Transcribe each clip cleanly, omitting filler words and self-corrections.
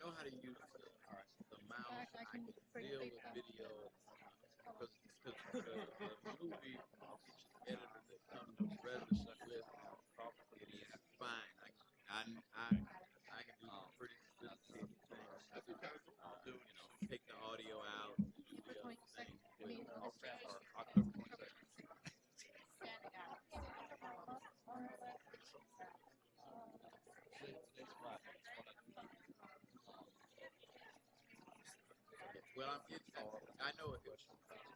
know how to use the mouse. I can deal with video because the movie editor that comes registered with it is fine. I can do some pretty sophisticated things. Take the audio out, do the other thing with October 22nd. well, I know it,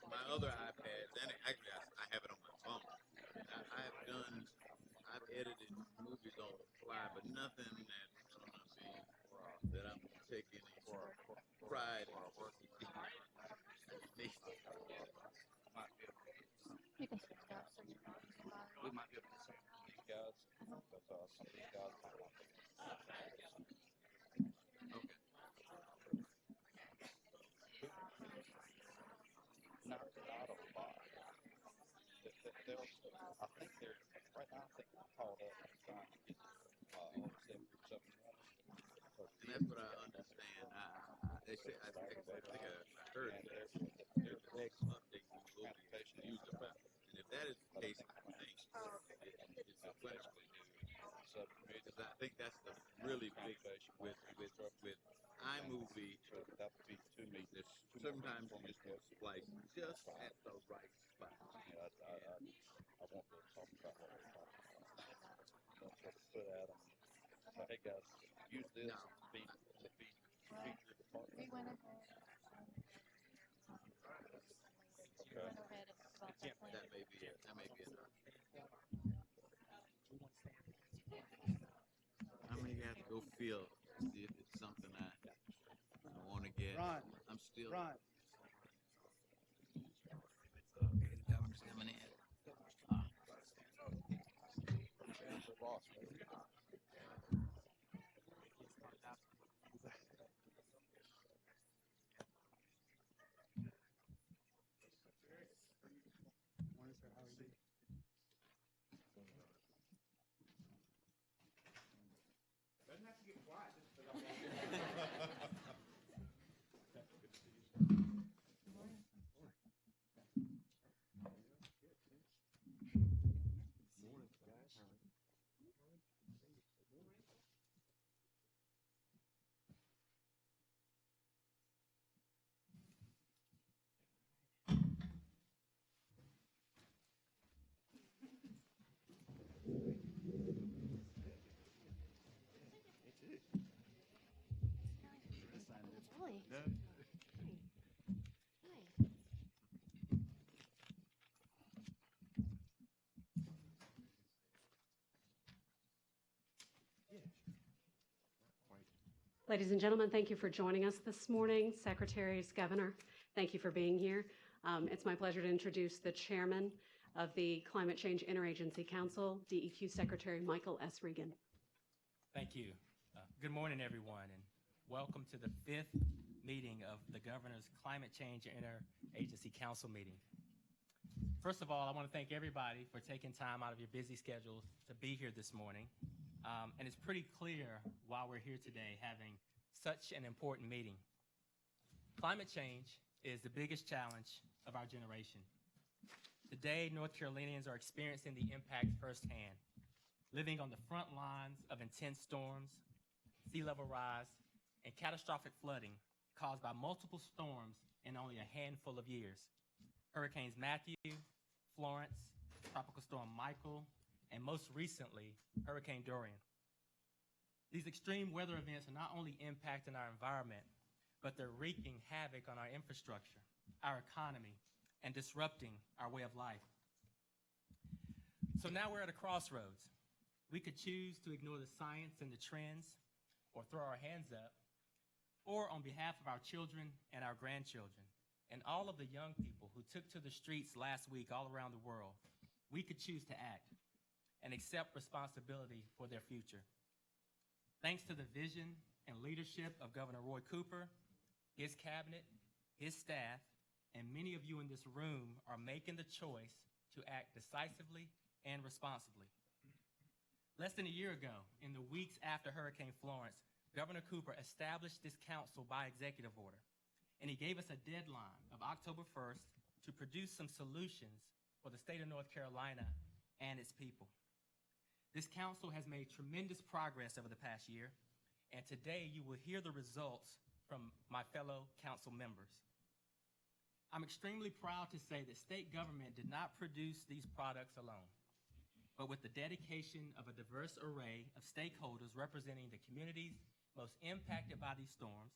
my other iPads, and actually I have it on my phone. I've edited movies on the fly, but nothing that I'm taking pride in. You can switch it out so you We might be able to send these guys because some of these guys might not be. Okay. Not a lot. I think they're right now. I think they're called up and trying to get executives up and running. And that's what I understand. They say I think I heard that there's some updates you will be use the map. And if that is the case, I think it's a winner. Because I think that's the really big with iMovie. That would be 2 meters. Sometimes you just splice just at the right spot. I won't be talking about what we're talking about. That's what put at them. So, hey guys, use this to feed your department. we went ahead and That may be it. That may be enough. I'm gonna have to go feel see if it's something I want to get. Ron. I'm still. Ron. Okay, the governor's coming in. Doesn't have to get quiet. Really? Ladies and gentlemen, thank you for joining us this morning. Secretaries, Governor, thank you for being here. It's my pleasure to introduce the chairman of the Climate Change Interagency Council, DEQ Secretary Michael S. Regan. Thank you. Good morning, everyone, and welcome to the 5th meeting of the Governor's Climate Change Interagency Council meeting. First of all, I want to thank everybody for taking time out of your busy schedules to be here this morning. And it's pretty clear why we're here today having such an important meeting. Climate change is the biggest challenge of our generation. Today, North Carolinians are experiencing the impact firsthand, living on the front lines of intense storms, sea level rise, and catastrophic flooding caused by multiple storms in only a handful of years. Hurricanes Matthew, Florence, Tropical Storm Michael, and most recently, Hurricane Dorian. These extreme weather events are not only impacting our environment, but they're wreaking havoc on our infrastructure, our economy, and disrupting our way of life. So now we're at a crossroads. We could choose to ignore the science and the trends, or throw our hands up, or on behalf of our children and our grandchildren, and all of the young people who took to the streets last week all around the world, we could choose to act and accept responsibility for their future. Thanks to the vision and leadership of Governor Roy Cooper, his cabinet, his staff, and many of you in this room are making the choice to act decisively and responsibly. Less than a year ago, in the weeks after Hurricane Florence, Governor Cooper established this council by executive order, and he gave us a deadline of October 1st to produce some solutions for the state of North Carolina and its people. This council has made tremendous progress over the past year, and today you will hear the results from my fellow council members. I'm extremely proud to say that state government did not produce these products alone, but with the dedication of a diverse array of stakeholders representing the communities most impacted by these storms: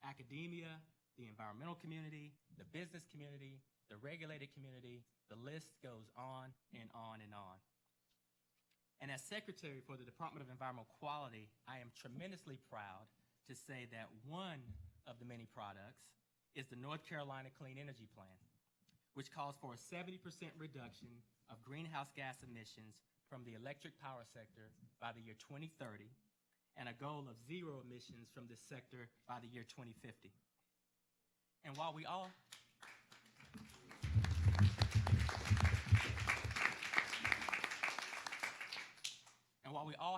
academia, the environmental community, the business community, the regulated community. The list goes on and on and on. And as Secretary for the Department of Environmental Quality, I am tremendously proud to say that one of the many products is the North Carolina Clean Energy Plan, which calls for a 70% reduction of greenhouse gas emissions from the electric power sector by the year 2030, and a goal of zero emissions from this sector by the year 2050. And while we all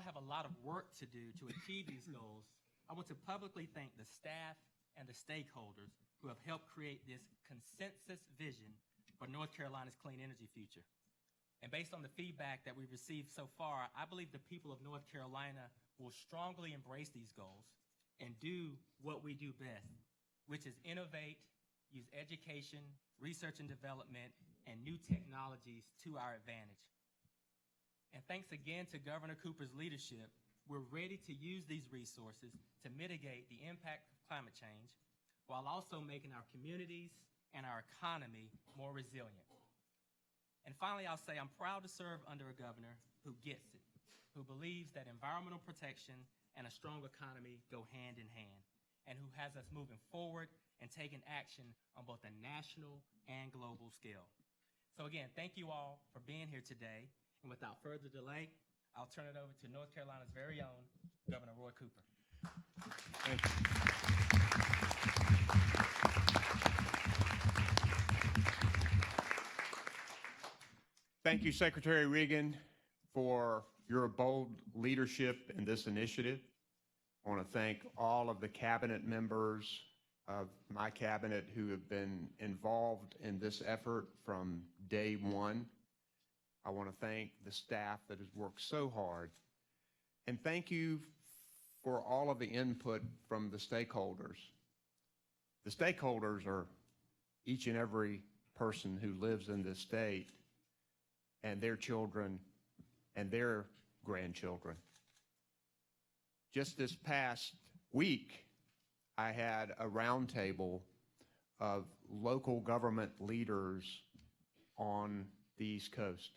have a lot of work to do to achieve these goals, I want to publicly thank the staff and the stakeholders who have helped create this consensus vision for North Carolina's clean energy future. And based on the feedback that we've received so far, I believe the people of North Carolina will strongly embrace these goals and do what we do best, which is innovate, use education, research and development, and new technologies to our advantage. And thanks again to Governor Cooper's leadership, we're ready to use these resources to mitigate the impact of climate change while also making our communities and our economy more resilient. And finally, I'll say I'm proud to serve under a governor who gets it, who believes that environmental protection and a strong economy go hand in hand, and who has us moving forward and taking action on both a national and global scale. So again, thank you all for being here today. And without further delay, I'll turn it over to North Carolina's very own Governor Roy Cooper. Thank you. Thank you, Secretary Regan, for your bold leadership in this initiative. I want to thank all of the cabinet members of my cabinet who have been involved in this effort from day one. I want to thank the staff that has worked so hard. And thank you for all of the input from the stakeholders. The stakeholders are each and every person who lives in this state and their children and their grandchildren. Just this past week, I had a roundtable of local government leaders on the East Coast.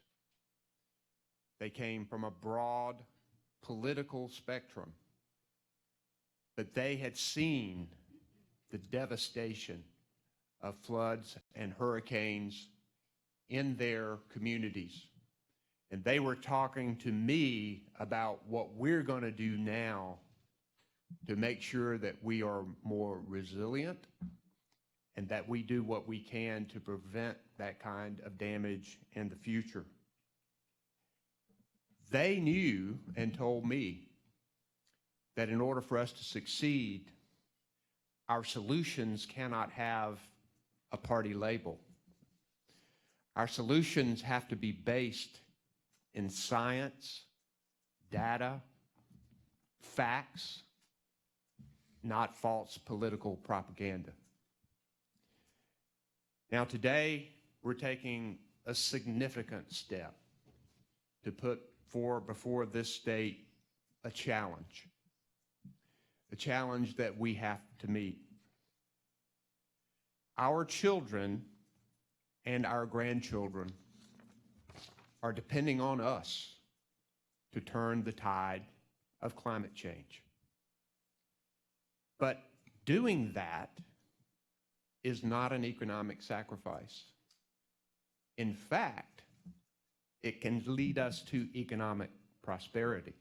They came from a broad political spectrum, but they had seen the devastation of floods and hurricanes in their communities. And they were talking to me about what we're going to do now to make sure that we are more resilient and that we do what we can to prevent that kind of damage in the future. They knew and told me that in order for us to succeed, our solutions cannot have a party label. Our solutions have to be based in science, data, facts, not false political propaganda. Now today, we're taking a significant step to put before this state a challenge that we have to meet. Our children and our grandchildren are depending on us to turn the tide of climate change. But doing that is not an economic sacrifice. In fact, it can lead us to economic prosperity.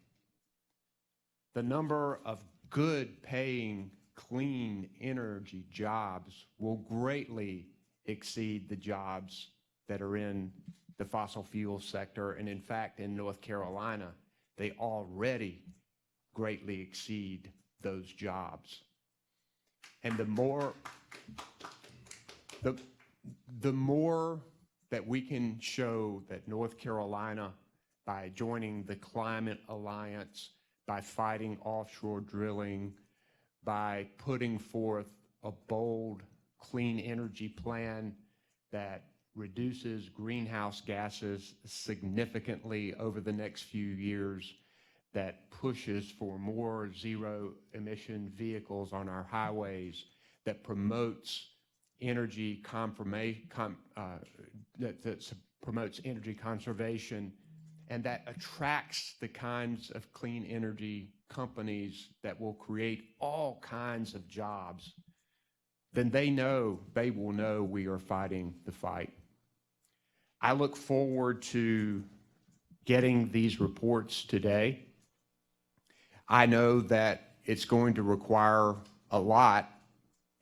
The number of good paying, clean energy jobs will greatly exceed the jobs that are in the fossil fuel sector. And in fact, in North Carolina, they already greatly exceed those jobs. And the more that we can show that North Carolina, by joining the Climate Alliance, by fighting offshore drilling, by putting forth a bold clean energy plan that reduces greenhouse gases significantly over the next few years, that pushes for more zero emission vehicles on our highways, that promotes energy promotes energy conservation, and that attracts the kinds of clean energy companies that will create all kinds of jobs, then they will know we are fighting the fight. I look forward to getting these reports today. I know that it's going to require a lot,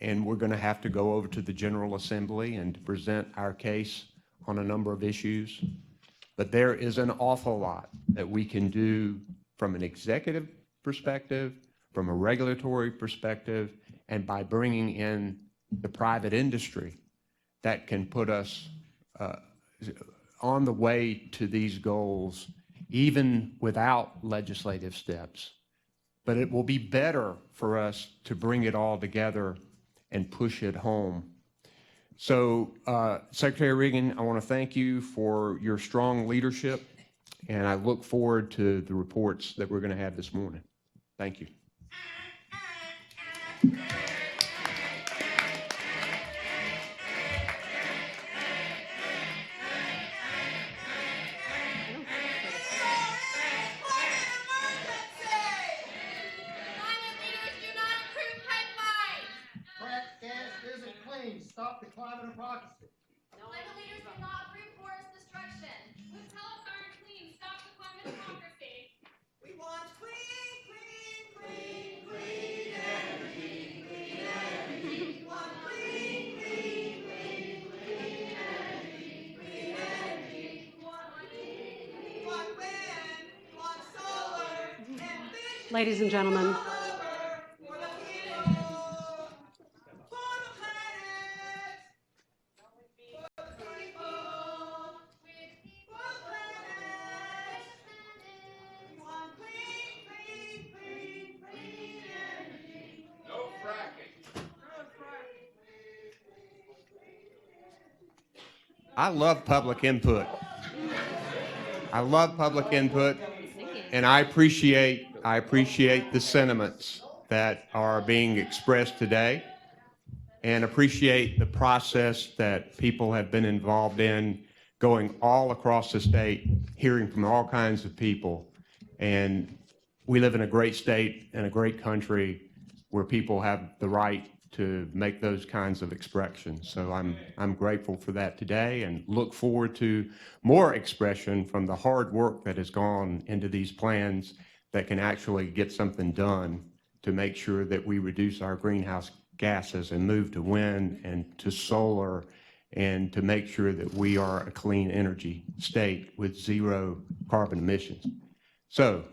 and we're going to have to go over to the General Assembly and present our case on a number of issues. But there is an awful lot that we can do from an executive perspective, from a regulatory perspective, and by bringing in the private industry that can put us on the way to these goals, even without legislative steps. But it will be better for us to bring it all together and push it home. So, Secretary Regan, I want to thank you for your strong leadership, and I look forward to the reports that we're going to have this morning. Thank you. Stop the climate hypocrisy. Climate leaders do not approve forest destruction. With pellets aren't clean. Stop the climate hypocrisy. We want clean, clean, clean, clean energy, clean energy. We want clean, clean, clean, clean energy, clean energy. We want wind, we want solar, and vision. Ladies and gentlemen, I love public input. I love public input, and I appreciate the sentiments that are being expressed today, and appreciate the process that people have been involved in, going all across the state, hearing from all kinds of people. And we live in a great state and a great country where people have the right to make those kinds of expressions. So I'm grateful for that today, and look forward to more expression from the hard work that has gone into these plans that can actually get something done to make sure that we reduce our greenhouse gases and move to wind and to solar, and to make sure that we are a clean energy state with zero carbon emissions. So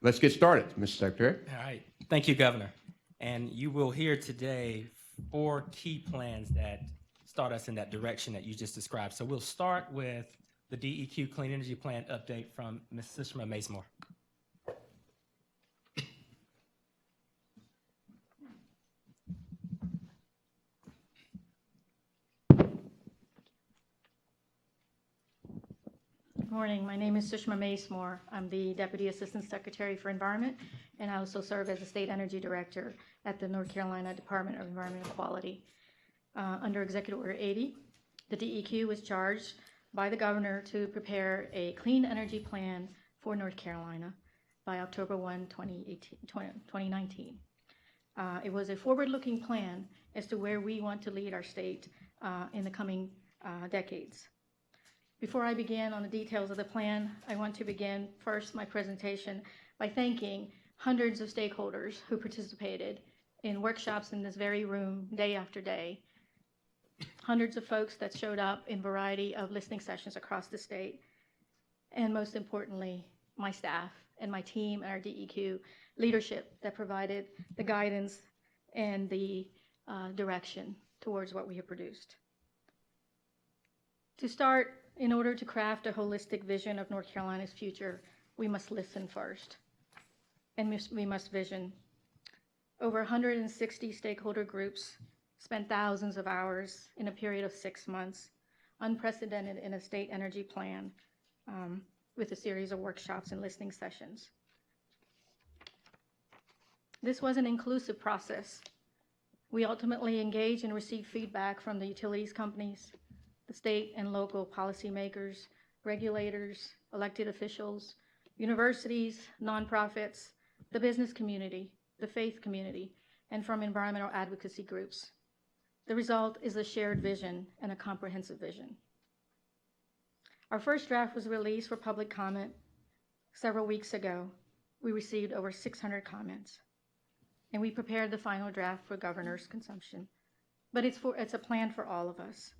let's get started, Mr. Secretary. All right. Thank you, Governor. And you will hear today 4 key plans that start us in that direction that you just described. So we'll start with the DEQ Clean Energy Plan update from Ms. Sushma Mazemore. Good morning. My name is Sushma Mazemore. I'm the Deputy Assistant Secretary for Environment, and I also serve as the State Energy Director at the North Carolina Department of Environmental Quality. Under Executive Order 80, the DEQ was charged by the Governor to prepare a clean energy plan for North Carolina by October 1, 2019. It was a forward-looking plan as to where we want to lead our state in the coming decades. Before I begin on the details of the plan, I want to begin first my presentation by thanking hundreds of stakeholders who participated in workshops in this very room day after day, hundreds of folks that showed up in a variety of listening sessions across the state, and most importantly, my staff and my team and our DEQ leadership that provided the guidance and the direction towards what we have produced. To start, in order to craft a holistic vision of North Carolina's future, we must listen first, and we must vision. Over 160 stakeholder groups spent thousands of hours in a period of 6 months, unprecedented in a state energy plan, with a series of workshops and listening sessions. This was an inclusive process. We ultimately engaged and received feedback from the utilities companies, the state and local policymakers, regulators, elected officials, universities, nonprofits, the business community, the faith community, and from environmental advocacy groups. The result is a shared vision and a comprehensive vision. Our first draft was released for public comment several weeks ago. We received over 600 comments, and we prepared the final draft for governor's consumption. But it's a plan for all of us.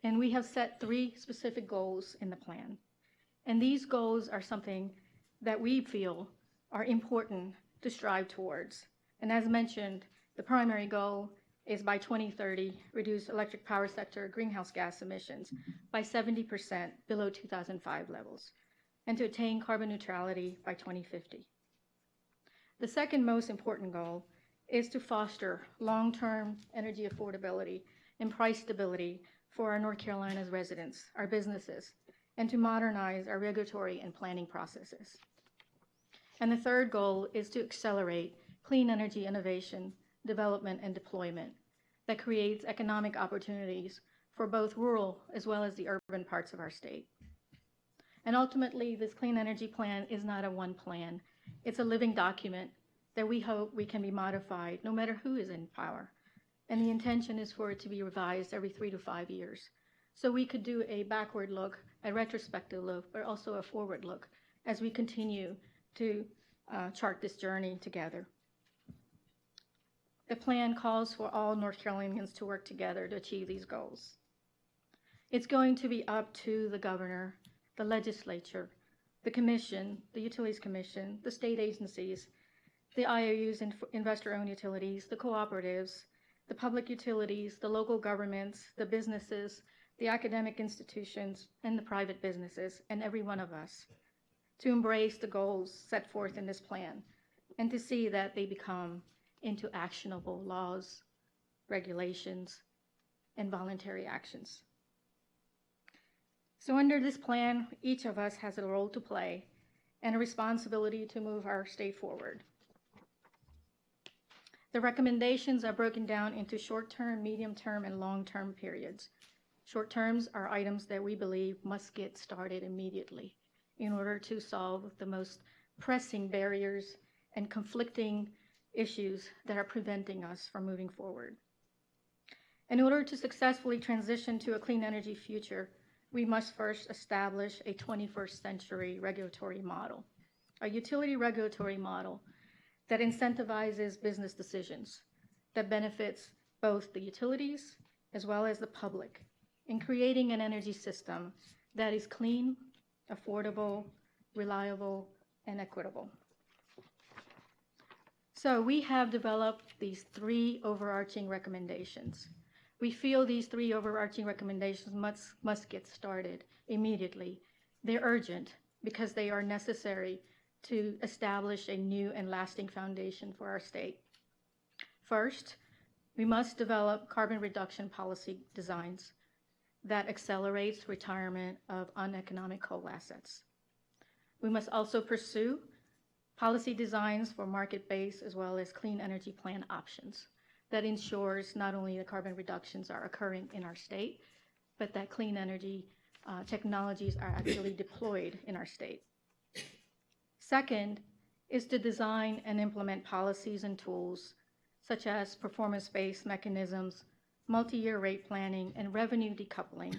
And we have set 3 specific goals in the plan. And these goals are something that we feel are important to strive towards. And as mentioned, the primary goal is by 2030, reduce electric power sector greenhouse gas emissions by 70% below 2005 levels, and to attain carbon neutrality by 2050. The second most important goal is to foster long-term energy affordability and price stability for our North Carolina's residents, our businesses, and to modernize our regulatory and planning processes. And the third goal is to accelerate clean energy innovation, development, and deployment that creates economic opportunities for both rural as well as the urban parts of our state. And ultimately, this clean energy plan is not a one plan. It's a living document that we hope we can be modified no matter who is in power. And the intention is for it to be revised every 3 to 5 years. So we could do a backward look, a retrospective look, but also a forward look as we continue to chart this journey together. The plan calls for all North Carolinians to work together to achieve these goals. It's going to be up to the governor, the legislature, the commission, the utilities commission, the state agencies, the IOUs and investor-owned utilities, the cooperatives, the public utilities, the local governments, the businesses, the academic institutions, and the private businesses, and every one of us, to embrace the goals set forth in this plan and to see that they become into actionable laws, regulations, and voluntary actions. So under this plan, each of us has a role to play and a responsibility to move our state forward. The recommendations are broken down into short-term, medium-term, and long-term periods. Short terms are items that we believe must get started immediately in order to solve the most pressing barriers and conflicting issues that are preventing us from moving forward. In order to successfully transition to a clean energy future, we must first establish a 21st century regulatory model, a utility regulatory model that incentivizes business decisions, that benefits both the utilities as well as the public in creating an energy system that is clean, affordable, reliable, and equitable. So we have developed these 3 overarching recommendations. We feel these 3 overarching recommendations must get started immediately. They're urgent because they are necessary to establish a new and lasting foundation for our state. First, we must develop carbon reduction policy designs that accelerates retirement of uneconomic coal assets. We must also pursue policy designs for market-based as well as clean energy plan options that ensures not only the carbon reductions are occurring in our state, but that clean energy technologies are actually deployed in our state. Second is to design and implement policies and tools such as performance-based mechanisms, multi-year rate planning, and revenue decoupling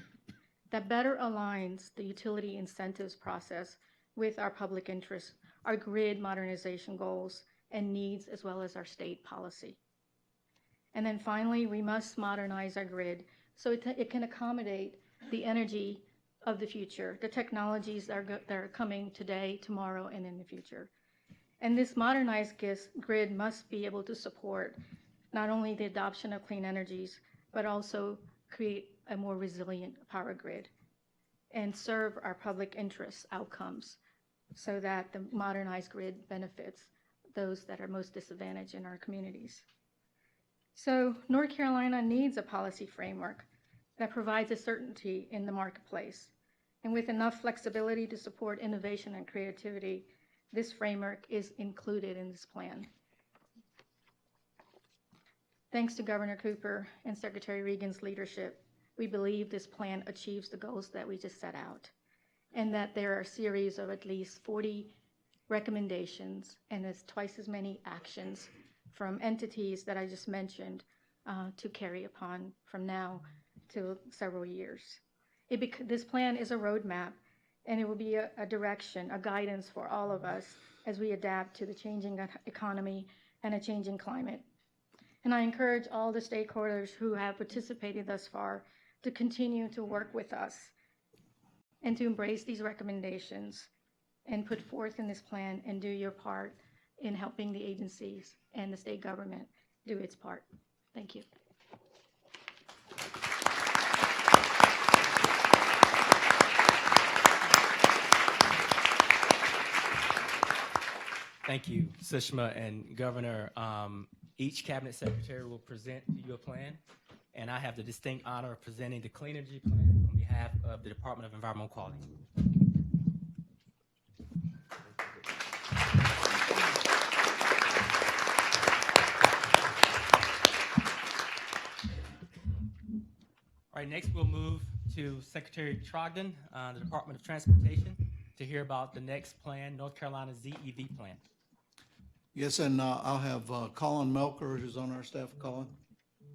that better aligns the utility incentives process with our public interest, our grid modernization goals and needs, as well as our state policy. And then finally, we must modernize our grid so it can accommodate the energy of the future, the technologies that are coming today, tomorrow, and in the future. And this modernized grid must be able to support not only the adoption of clean energies, but also create a more resilient power grid and serve our public interest outcomes so that the modernized grid benefits those that are most disadvantaged in our communities. So North Carolina needs a policy framework that provides a certainty in the marketplace. And with enough flexibility to support innovation and creativity, this framework is included in this plan. Thanks to Governor Cooper and Secretary Regan's leadership, we believe this plan achieves the goals that we just set out, and that there are a series of at least 40 recommendations and there's twice as many actions from entities that I just mentioned to carry upon from now to several years. This plan is a roadmap, and it will be a direction, a guidance for all of us as we adapt to the changing economy and a changing climate. And I encourage all the stakeholders who have participated thus far to continue to work with us and to embrace these recommendations and put forth in this plan and do your part in helping the agencies and the state government do its part. Thank you. Thank you, Sushma and Governor. Each cabinet secretary will present you a plan, and I have the distinct honor of presenting the Clean Energy Plan on behalf of the Department of Environmental Quality. All right, next we'll move to Secretary Trogdon, the Department of Transportation, to hear about the next plan, North Carolina's ZEV plan. Yes, and I'll have Colin Melker, who's on our staff. Colin,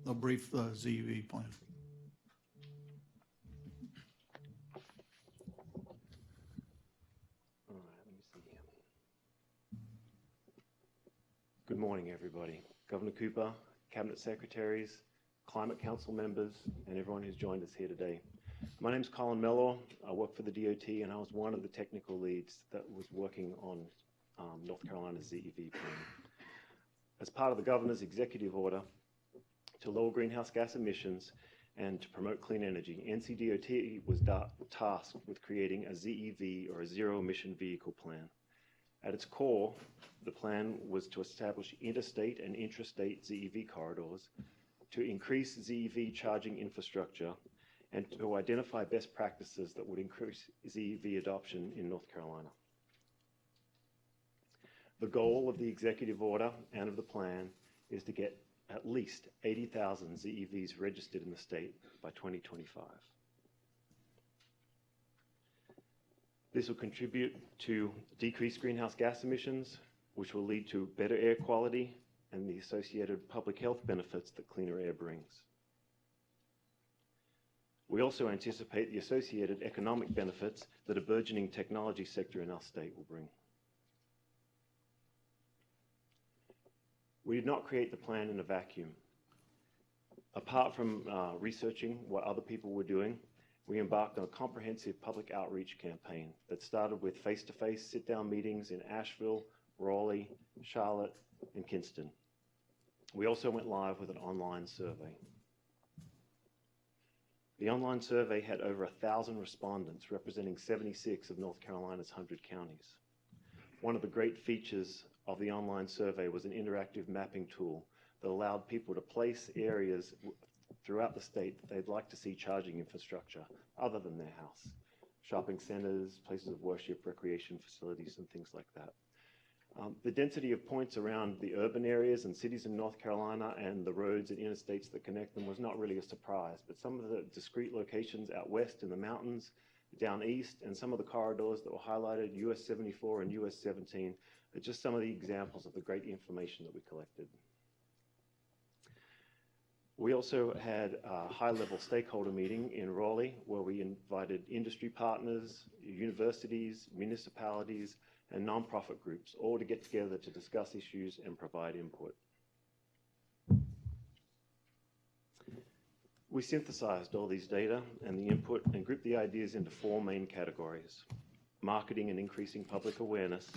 a brief ZEV plan. All right, let me see here. Good morning, everybody. Governor Cooper, Cabinet Secretaries, Climate Council members, and everyone who's joined us here today. My name is Colin Mellor. I work for the DOT, and I was one of the technical leads that was working on North Carolina's ZEV plan. As part of the Governor's executive order to lower greenhouse gas emissions and to promote clean energy, NCDOT was tasked with creating a ZEV, or a zero emission vehicle plan. At its core, the plan was to establish interstate and intrastate ZEV corridors, to increase ZEV charging infrastructure, and to identify best practices that would increase ZEV adoption in North Carolina. The goal of the executive order and of the plan is to get at least 80,000 ZEVs registered in the state by 2025. This will contribute to decreased greenhouse gas emissions, which will lead to better air quality and the associated public health benefits that cleaner air brings. We also anticipate the associated economic benefits that a burgeoning technology sector in our state will bring. We did not create the plan in a vacuum. Apart from researching what other people were doing, we embarked on a comprehensive public outreach campaign that started with face-to-face sit-down meetings in Asheville, Raleigh, Charlotte, and Kinston. We also went live with an online survey. The online survey had over 1,000 respondents representing 76 of North Carolina's 100 counties. One of the great features of the online survey was an interactive mapping tool that allowed people to place areas throughout the state that they'd like to see charging infrastructure other than their house. Shopping centers, places of worship, recreation facilities, and things like that. The density of points around the urban areas and cities in North Carolina and the roads and interstates that connect them was not really a surprise, but some of the discrete locations out west in the mountains, down east, and some of the corridors that were highlighted, US 74 and US 17, are just some of the examples of the great information that we collected. We also had a high-level stakeholder meeting in Raleigh where we invited industry partners, universities, municipalities, and nonprofit groups, all to get together to discuss issues and provide input. We synthesized all these data and the input and grouped the ideas into 4 main categories: marketing and increasing public awareness,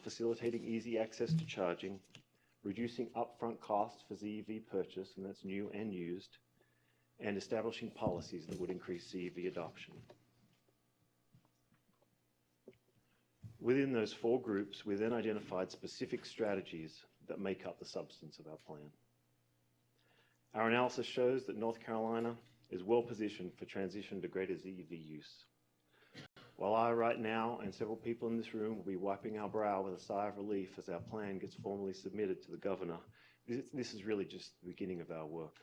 facilitating easy access to charging, reducing upfront costs for ZEV purchase, and that's new and used, and establishing policies that would increase ZEV adoption. Within those 4 groups, we then identified specific strategies that make up the substance of our plan. Our analysis shows that North Carolina is well positioned for transition to greater ZEV use. While I right now and several people in this room will be wiping our brow with a sigh of relief as our plan gets formally submitted to the governor, this is really just the beginning of our work.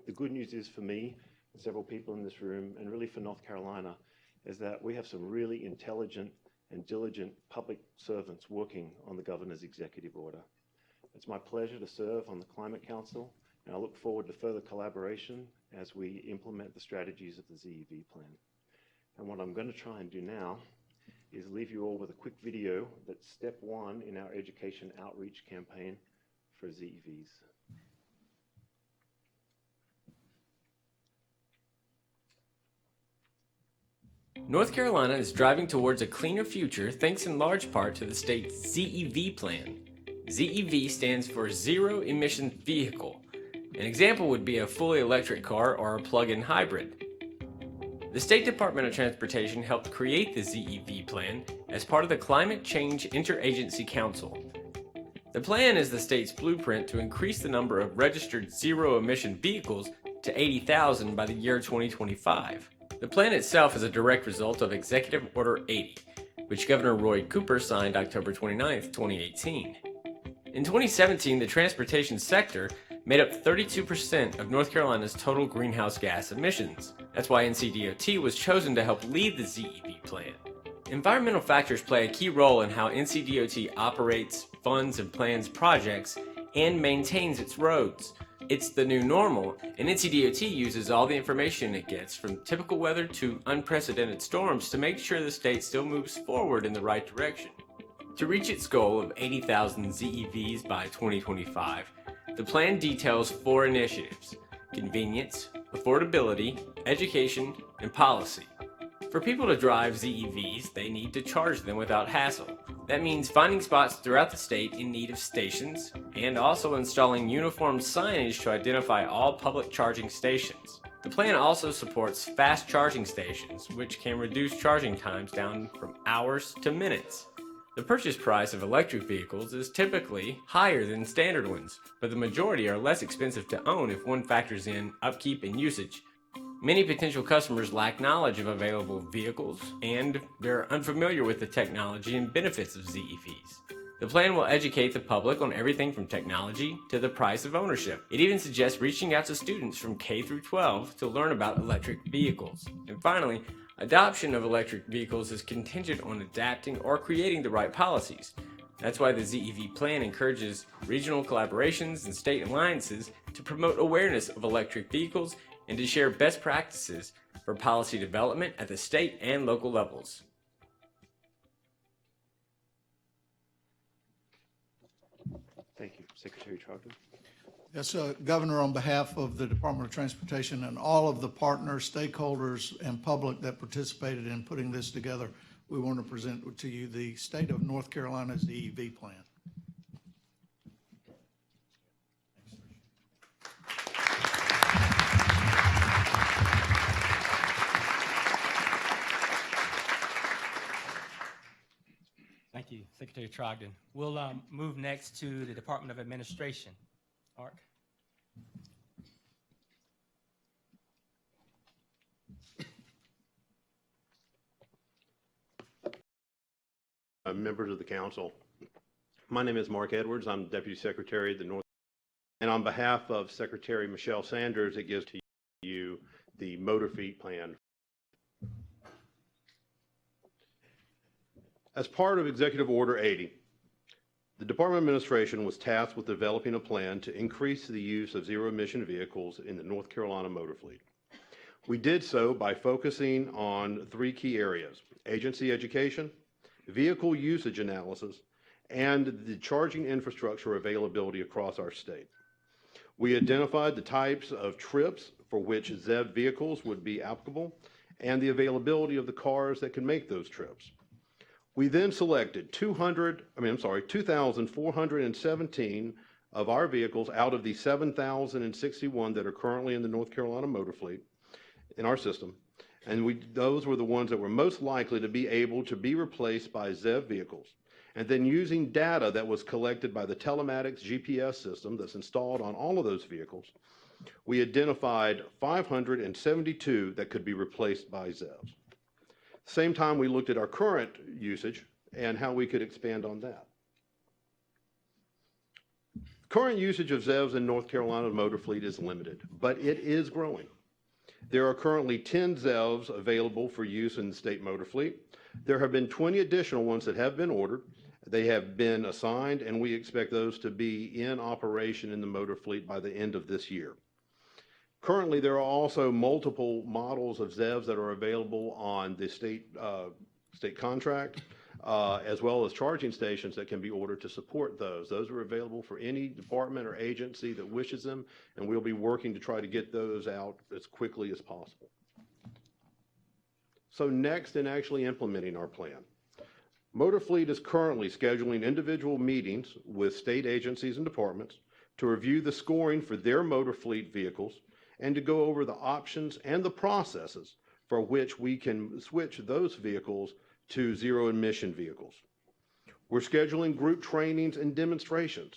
The good news is for me and several people in this room, and really for North Carolina, is that we have some really intelligent and diligent public servants working on the governor's executive order. It's my pleasure to serve on the Climate Council, and I look forward to further collaboration as we implement the strategies of the ZEV plan. And what I'm going to try and do now is leave you all with a quick video that's step 1 in our education outreach campaign for ZEVs. North Carolina is driving towards a cleaner future thanks in large part to the state's ZEV plan. ZEV stands for Zero Emission Vehicle. An example would be a fully electric car or a plug-in hybrid. The State Department of Transportation helped create the ZEV plan as part of the Climate Change Interagency Council. The plan is the state's blueprint to increase the number of registered zero-emission vehicles to 80,000 by the year 2025. The plan itself is a direct result of Executive Order 80, which Governor Roy Cooper signed October 29, 2018. In 2017, the transportation sector made up 32% of North Carolina's total greenhouse gas emissions. That's why NCDOT was chosen to help lead the ZEV plan. Environmental factors play a key role in how NCDOT operates, funds, and plans projects, and maintains its roads. It's the new normal, and NCDOT uses all the information it gets from typical weather to unprecedented storms to make sure the state still moves forward in the right direction. To reach its goal of 80,000 ZEVs by 2025, the plan details 4 initiatives: convenience, affordability, education, and policy. For people to drive ZEVs, they need to charge them without hassle. That means finding spots throughout the state in need of stations, and also installing uniform signage to identify all public charging stations. The plan also supports fast charging stations, which can reduce charging times down from hours to minutes. The purchase price of electric vehicles is typically higher than standard ones, but the majority are less expensive to own if one factors in upkeep and usage. Many potential customers lack knowledge of available vehicles, and they're unfamiliar with the technology and benefits of ZEVs. The plan will educate the public on everything from technology to the price of ownership. It even suggests reaching out to students from K through 12 to learn about electric vehicles. And finally, adoption of electric vehicles is contingent on adapting or creating the right policies. That's why the ZEV plan encourages regional collaborations and state alliances to promote awareness of electric vehicles and to share best practices for policy development at the state and local levels. Thank you. Secretary Trogdon. Yes, Governor, on behalf of the Department of Transportation and all of the partners, stakeholders, and public that participated in putting this together, we want to present to you the State of North Carolina's ZEV plan. Thank you, Secretary Trogdon. We'll move next to the Department of Administration. Mark. Members of the council, my name is Mark Edwards. I'm Deputy Secretary of the North, and on behalf of Secretary Michelle Sanders, it gives to you the motor fleet plan. As part of Executive Order 80, the Department of Administration was tasked with developing a plan to increase the use of zero-emission vehicles in the North Carolina motor fleet. We did so by focusing on 3 key areas: agency education, vehicle usage analysis, and the charging infrastructure availability across our state. We identified the types of trips for which ZEV vehicles would be applicable and the availability of the cars that can make those trips. We then selected 2,417 of our vehicles out of the 7,061 that are currently in the North Carolina motor fleet in our system. And those were the ones that were most likely to be able to be replaced by ZEV vehicles. And then using data that was collected by the telematics GPS system that's installed on all of those vehicles, we identified 572 that could be replaced by ZEVs. Same time, we looked at our current usage and how we could expand on that. Current usage of ZEVs in North Carolina motor fleet is limited, but it is growing. There are currently 10 ZEVs available for use in the state motor fleet. There have been 20 additional ones that have been ordered. They have been assigned, and we expect those to be in operation in the motor fleet by the end of this year. Currently, there are also multiple models of ZEVs that are available on the state contract, as well as charging stations that can be ordered to support those. Those are available for any department or agency that wishes them, and we'll be working to try to get those out as quickly as possible. So next, in actually implementing our plan, Motor Fleet is currently scheduling individual meetings with state agencies and departments to review the scoring for their motor fleet vehicles and to go over the options and the processes for which we can switch those vehicles to zero emission vehicles. We're scheduling group trainings and demonstrations.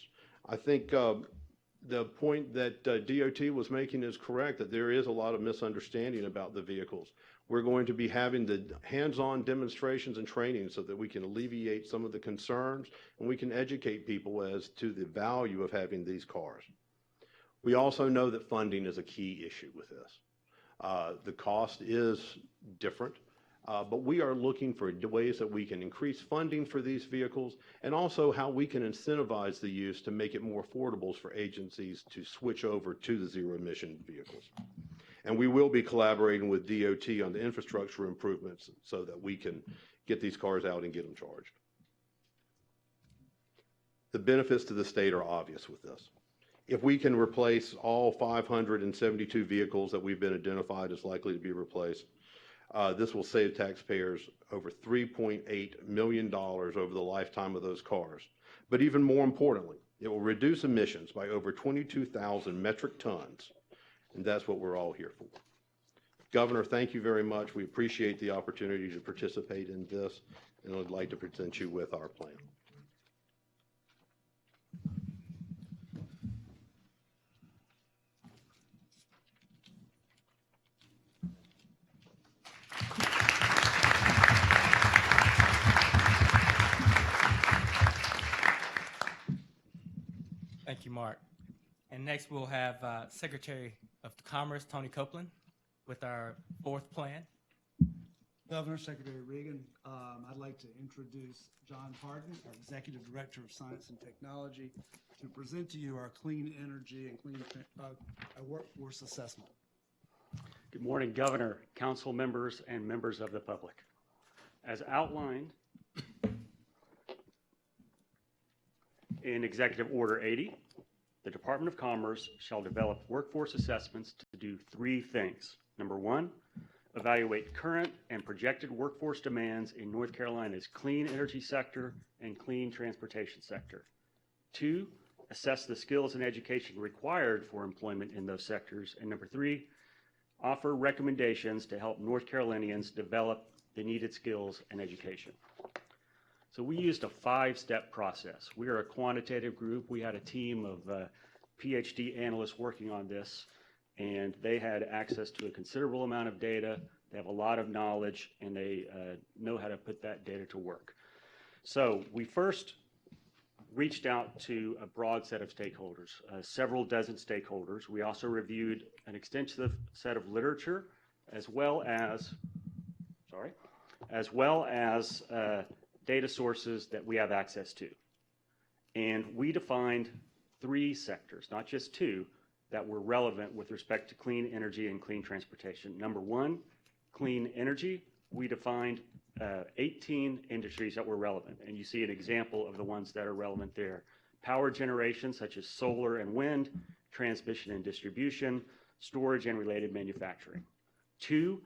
I think the point that DOT was making is correct, that there is a lot of misunderstanding about the vehicles. We're going to be having the hands-on demonstrations and training so that we can alleviate some of the concerns and we can educate people as to the value of having these cars. We also know that funding is a key issue with this. The cost is different, but we are looking for ways that we can increase funding for these vehicles and also how we can incentivize the use to make it more affordable for agencies to switch over to the zero emission vehicles. And we will be collaborating with DOT on the infrastructure improvements so that we can get these cars out and get them charged. The benefits to the state are obvious with this. If we can replace all 572 vehicles that we've been identified as likely to be replaced, this will save taxpayers over $3.8 million over the lifetime of those cars. But even more importantly, it will reduce emissions by over 22,000 metric tons. And that's what we're all here for. Governor, thank you very much. We appreciate the opportunity to participate in this, and I'd like to present you with our plan. Thank you, Mark. And next we'll have Secretary of Commerce, Tony Copeland, with our fourth plan. Governor, Secretary Regan, I'd like to introduce John Pardon, our Executive Director of Science and Technology, to present to you our clean energy and clean workforce assessment. Good morning, Governor, council members, and members of the public. As outlined in Executive Order 80, the Department of Commerce shall develop workforce assessments to do three things. Number one, evaluate current and projected workforce demands in North Carolina's clean energy sector and clean transportation sector. Two, assess the skills and education required for employment in those sectors. And number three, offer recommendations to help North Carolinians develop the needed skills and education. So we used a 5-step process. We are a quantitative group. We had a team of PhD analysts working on this, and they had access to a considerable amount of data. They have a lot of knowledge, and they know how to put that data to work. So we first reached out to a broad set of stakeholders, several dozen stakeholders. We also reviewed an extensive set of literature, as well as data sources that we have access to. And we defined 3 sectors, not just 2, that were relevant with respect to clean energy and clean transportation. Number 1, clean energy. We defined 18 industries that were relevant, and you see an example of the ones that are relevant there. power generation such as solar and wind, transmission and distribution, storage and related manufacturing. 2,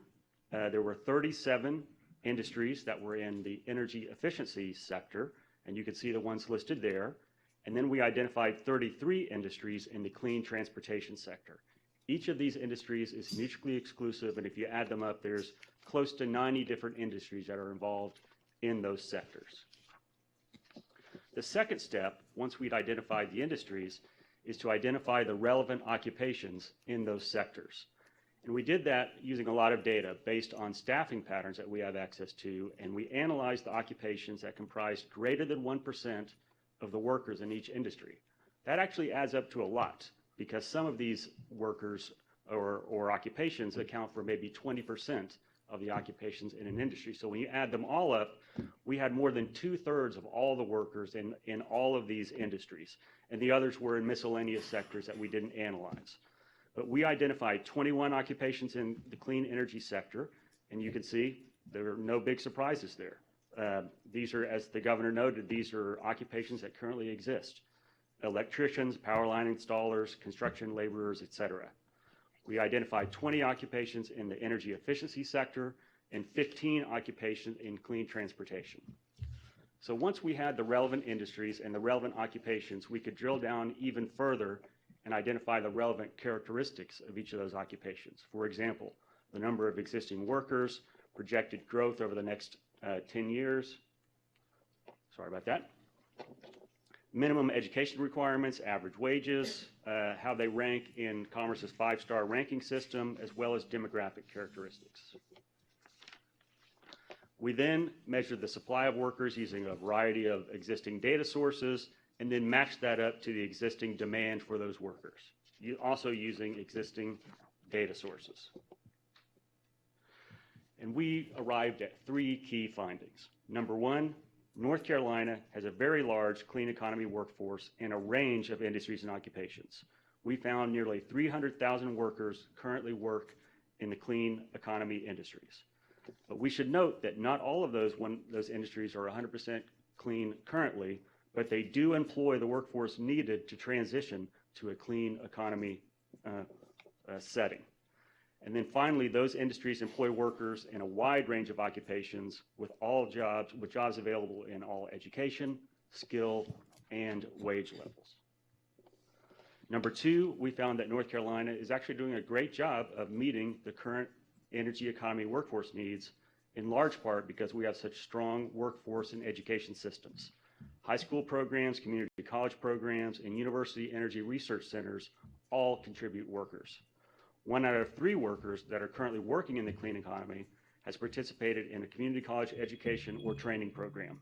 there were 37 industries that were in the energy efficiency sector, and you can see the ones listed there. And then we identified 33 industries in the clean transportation sector. Each of these industries is mutually exclusive, and if you add them up, there's close to 90 different industries that are involved in those sectors. The second step, once we'd identified the industries, is to identify the relevant occupations in those sectors. And we did that using a lot of data based on staffing patterns that we have access to, and we analyzed the occupations that comprised greater than 1% of the workers in each industry. That actually adds up to a lot, because some of these workers or occupations account for maybe 20% of the occupations in an industry. So when you add them all up, we had more than 2/3 of all the workers in all of these industries, and the others were in miscellaneous sectors that we didn't analyze. But we identified 21 occupations in the clean energy sector, and you can see there are no big surprises there. These are, as the governor noted, these are occupations that currently exist: electricians, power line installers, construction laborers, etc. We identified 20 occupations in the energy efficiency sector and 15 occupations in clean transportation. So once we had the relevant industries and the relevant occupations, we could drill down even further and identify the relevant characteristics of each of those occupations. For example, the number of existing workers, projected growth over the next 10 years. Sorry about that. Minimum education requirements, average wages, how they rank in Commerce's 5-star ranking system, as well as demographic characteristics. We then measured the supply of workers using a variety of existing data sources, and then matched that up to the existing demand for those workers, also using existing data sources. And we arrived at 3 key findings. Number 1, North Carolina has a very large clean economy workforce in a range of industries and occupations. We found nearly 300,000 workers currently work in the clean economy industries. But we should note that not all of those industries are 100% clean currently, but they do employ the workforce needed to transition to a clean economy setting. And then finally, those industries employ workers in a wide range of occupations with jobs available in all education, skill, and wage levels. Number 2, we found that North Carolina is actually doing a great job of meeting the current energy economy workforce needs, in large part because we have such strong workforce and education systems. High school programs, community college programs, and university energy research centers all contribute workers. 1 out of 3 workers that are currently working in the clean economy has participated in a community college education or training program,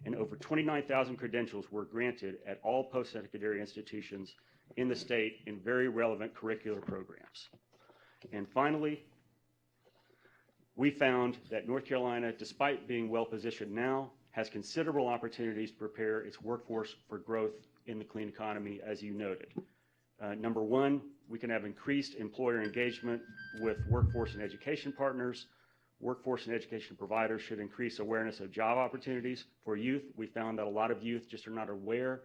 and over 29,000 credentials were granted at all post-secondary institutions in the state in very relevant curricular programs. And finally, we found that North Carolina, despite being well positioned now, has considerable opportunities to prepare its workforce for growth in the clean economy, as you noted. Number 1, we can have increased employer engagement with workforce and education partners. Workforce and education providers should increase awareness of job opportunities for youth. We found that a lot of youth just are not aware.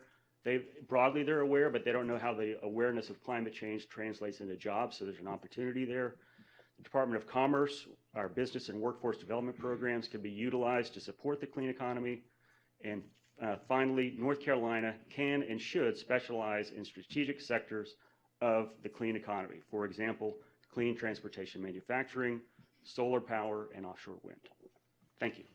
Broadly they're aware, but they don't know how the awareness of climate change translates into jobs, so there's an opportunity there. The Department of Commerce, our business and workforce development programs can be utilized to support the clean economy. And finally, North Carolina can and should specialize in strategic sectors of the clean economy. For example, clean transportation manufacturing, solar power, and offshore wind. Thank you.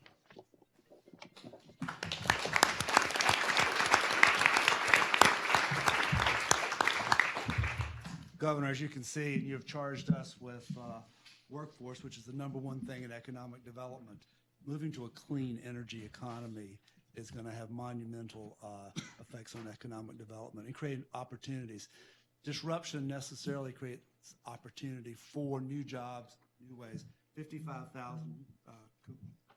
Governor, as you can see, you have charged us with workforce, which is the number 1 thing in economic development. Moving to a clean energy economy is going to have monumental effects on economic development and create opportunities. Disruption necessarily creates opportunity for new jobs, new ways. 55,000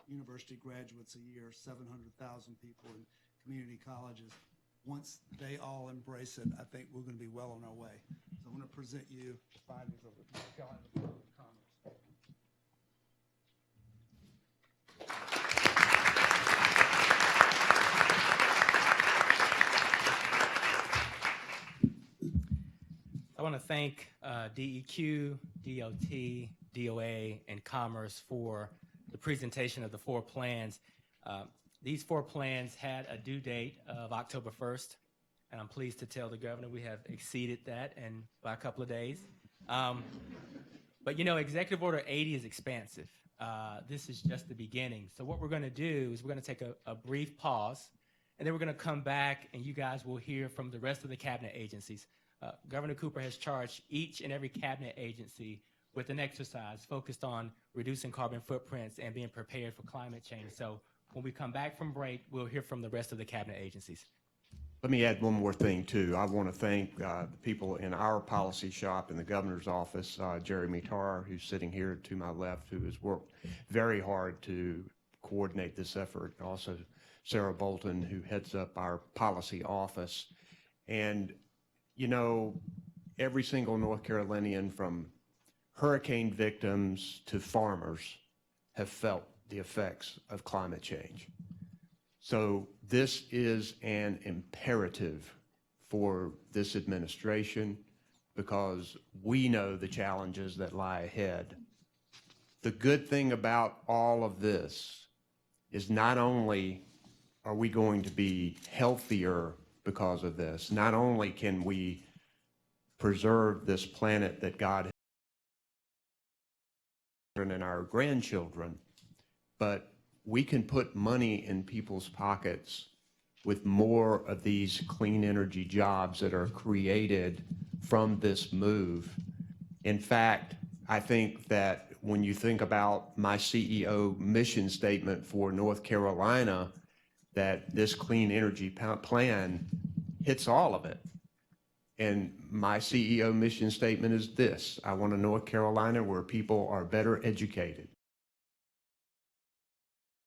university graduates a year, 700,000 people in community colleges. Once they all embrace it, I think we're going to be well on our way. So I want to present you the findings of the North Carolina Department of Commerce. want to thank DEQ, DOT, DOA, and Commerce for the presentation of the 4 plans. These 4 plans had a due date of October 1st, and I'm pleased to tell the governor we have exceeded that and by a couple of days. But you know, Executive Order 80 is expansive. This is just the beginning. So what we're going to do is we're going to take a brief pause, and then we're going to come back, and you guys will hear from the rest of the cabinet agencies. Governor Cooper has charged each and every cabinet agency with an exercise focused on reducing carbon footprints and being prepared for climate change. So when we come back from break, we'll hear from the rest of the cabinet agencies. Let me add one more thing, too. I want to thank the people in our policy shop in the governor's office, Jeremy Tarr, who's sitting here to my left, who has worked very hard to coordinate this effort. Also, Sarah Bolton, who heads up our policy office. And, you know, every single North Carolinian, from hurricane victims to farmers, have felt the effects of climate change. So this is an imperative for this administration because we know the challenges that lie ahead. The good thing about all of this is not only are we going to be healthier because of this, not only can we preserve this planet that God has and our grandchildren, but we can put money in people's pockets with more of these clean energy jobs that are created from this move. In fact, I think that when you think about my CEO mission statement for North Carolina, that this clean energy plan hits all of it. And my CEO mission statement is this: I want a North Carolina where people are better educated,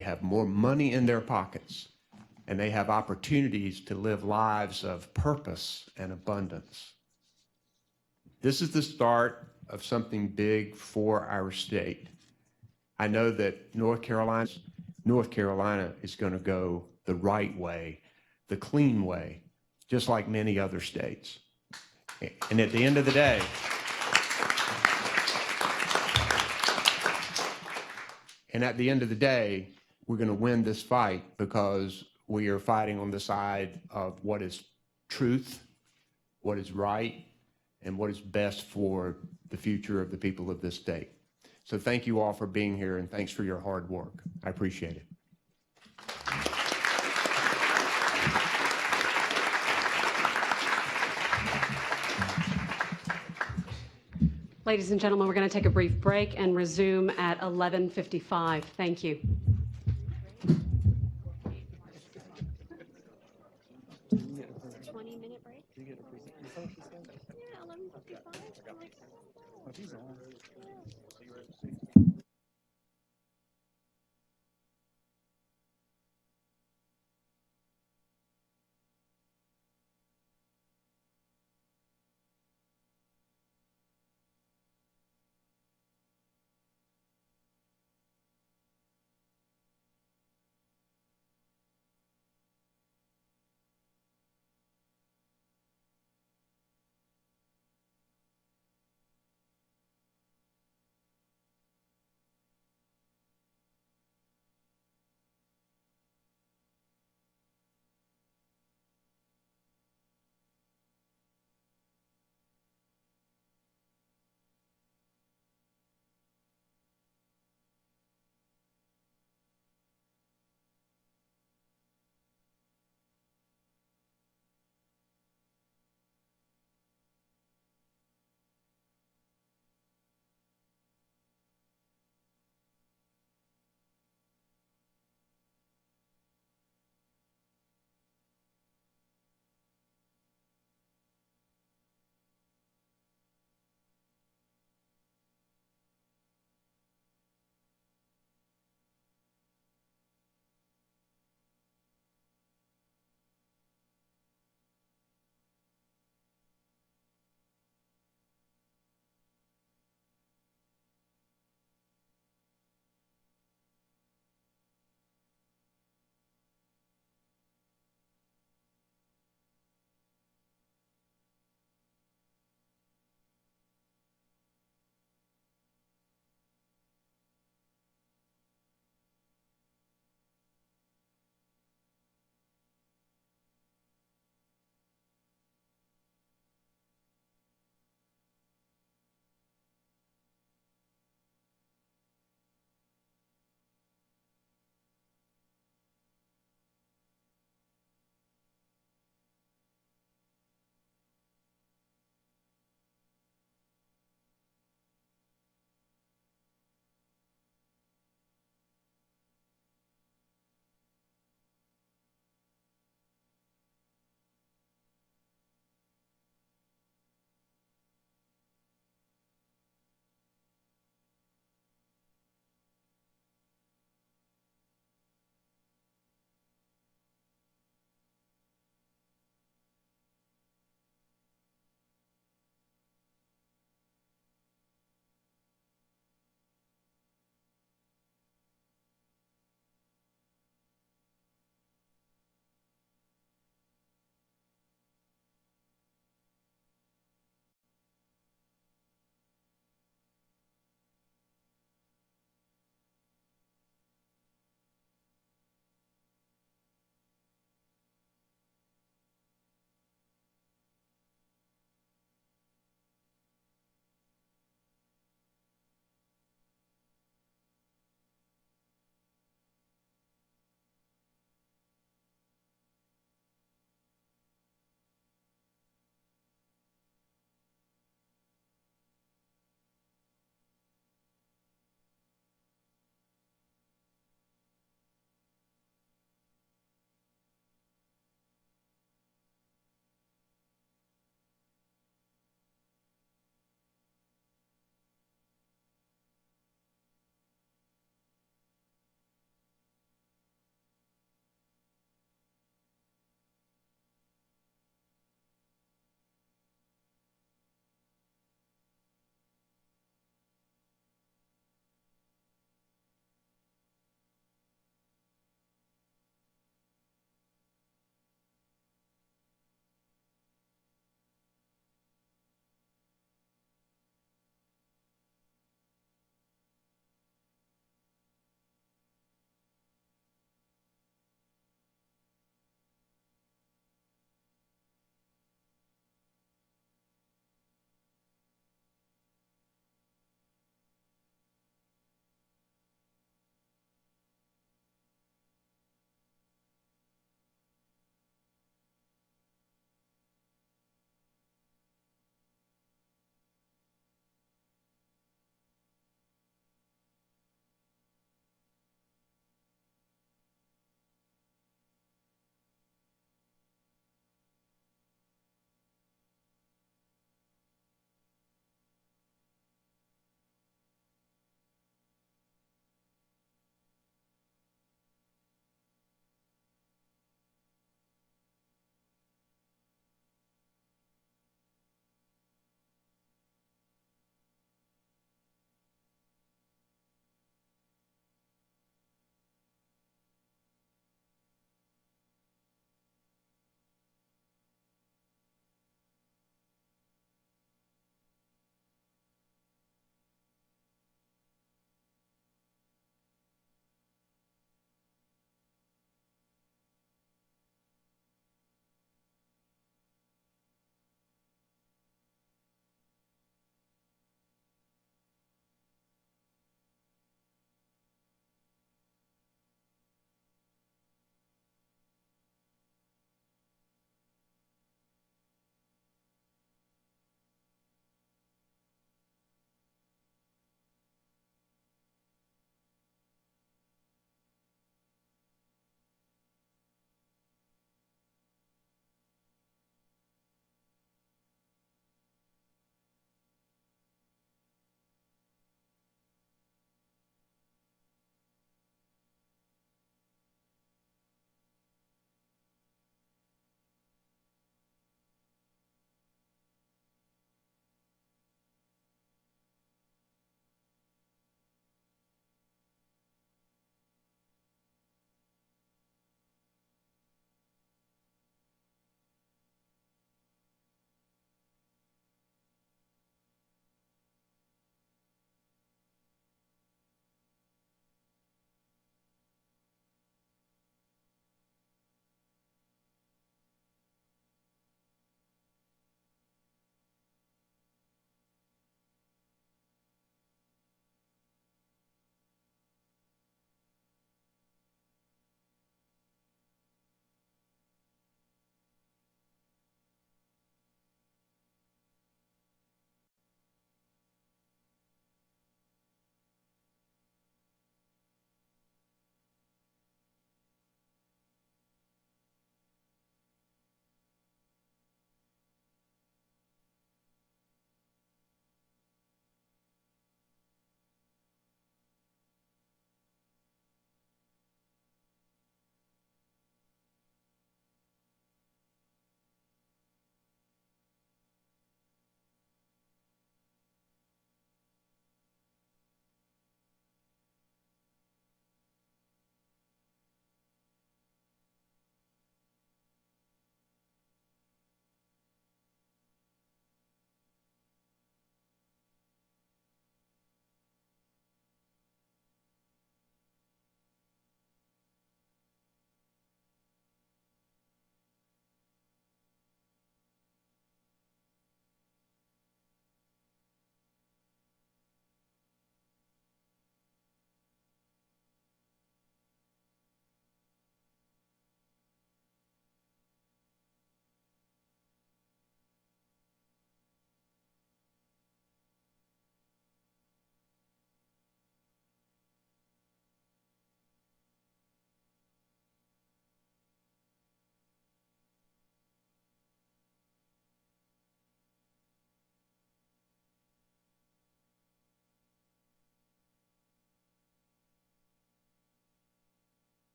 have more money in their pockets, and they have opportunities to live lives of purpose and abundance. This is the start of something big for our state. I know that North Carolina is going to go the right way, the clean way, just like many other states. And at the end of the day, we're going to win this fight because we are fighting on the side of what is truth, what is right, and what is best for the future of the people of this state. So thank you all for being here, and thanks for your hard work. I appreciate it. Ladies and gentlemen, we're going to take a brief break and resume at 11:55. Thank you.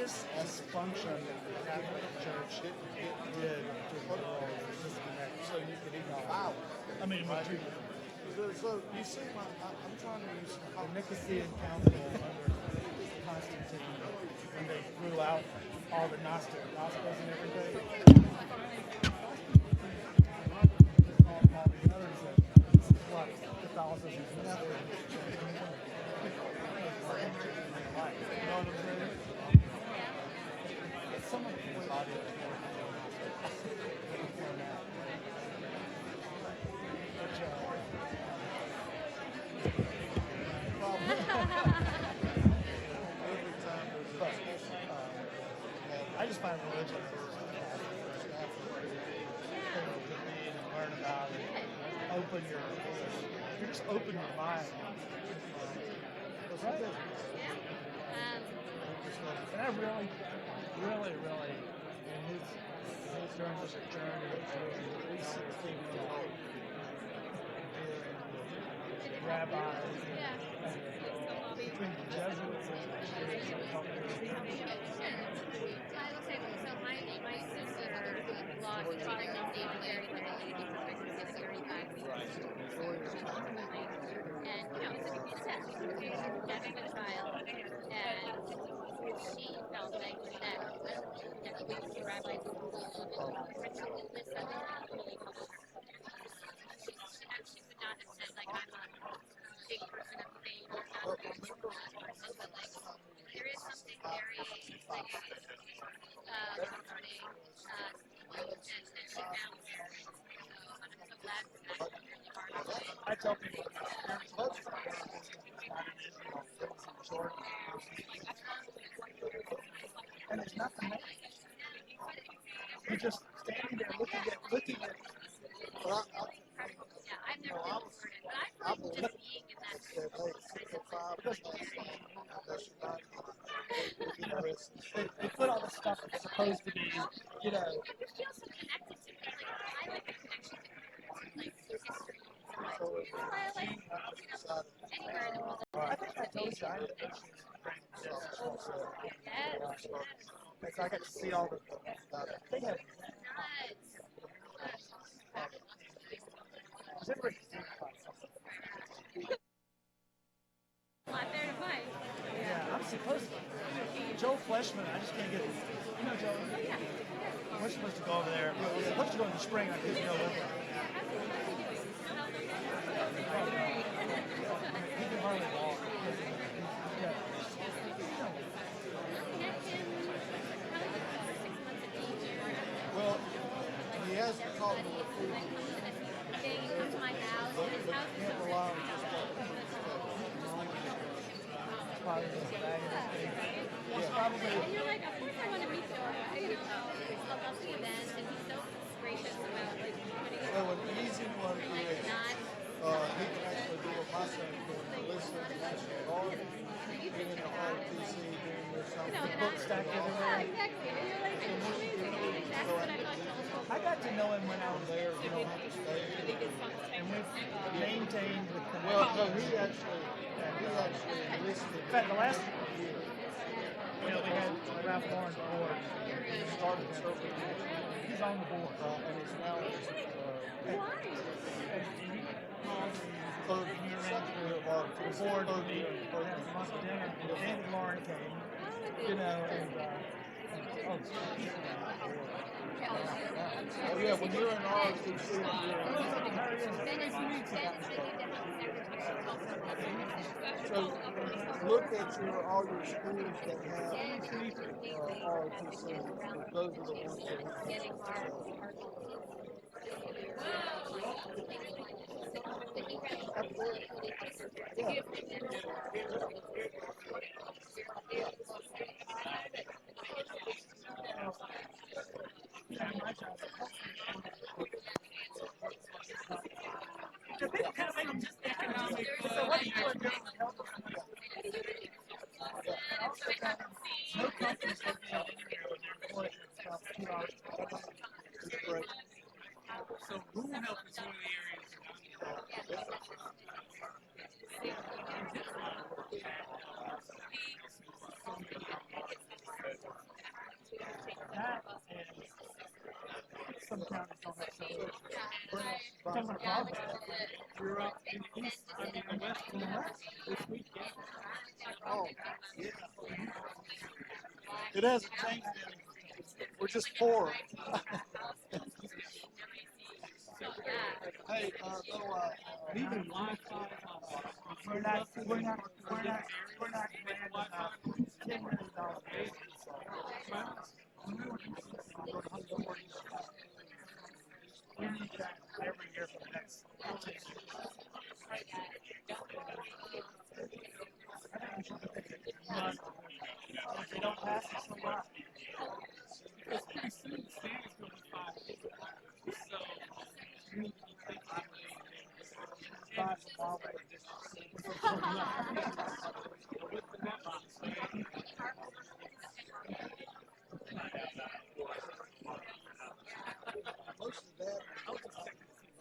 this dysfunction that the Catholic Church did to the world is disconnect. So you could even I mean, so you see, I'm trying to use the Nicosean Council under Constantine when they threw out all the Gnostic Gospels and everything. All the others that what Catholicism is never. You know what I'm saying? Some of the body. I just find religion to read and learn about it. Open your, you just open your mind. And I really, and his during this journey of 316 rabbis and between the Jesuits and I will say, so my sister lost pregnancy very early because of 35 weeks. And, you know, it's a test. Having a child. And she felt like that the weeks the rabbis this really helped her. She would not have said, like, I'm a big person of faith or not a big person but like, there is something very, like, comforting that she's now wearing. So I'm so glad for that. It's really hard to say. I tell people, and it's nothing. You're just standing there looking at. Well, yeah, I've never been converted, but I feel like just being in that they put all the stuff that's supposed to be, you know. you feel so connected to it. Like, I like a connection to like history. Anywhere in the world. I think I told you I had so I got to see all the they have yeah, I'm supposed to. Joe Fleshman, I just can't get it. You know Joe? We're supposed to go over there. We're supposed to go in the spring. I couldn't go with him. He can hardly walk. Yeah. Well, he has to call me a food. They come to my house, and his house is so Well, probably. And you're like, of course I want to meet Joe. You know, about the event, and he's so gracious about like putting it an easy one like is not. he can actually do what my son's doing, listen to National Guard, get in the RTC, doing this something, book stack everywhere. Exactly. And you're like, it's amazing. That's what I thought Joel was. I got to know him when I was there, you know, how to stay. And we've maintained the connection. Well, no, he actually listed. In fact, the last year, you know, we had Ralph Lauren's board. He started serving. He's on the board. And he's now third year into of our board. Month dinner. David Lauren came, you know, and oh yeah, when you're in ROTC, so look at all your schools that have ROTC. Those are the ones that So rural health is one of the areas. You're up in the east, I mean, the west and the west this weekend. Oh, yeah. It hasn't changed any. We're just four. Hey, leaving Wi-Fi. We're not planning $10 million. We need that every year for the next 10 years. If they don't pass it, so what? Because pretty soon the standard's going to be 5 years. So you need to be thinking buy some Huawei with the net box. Most of that, I was expecting to see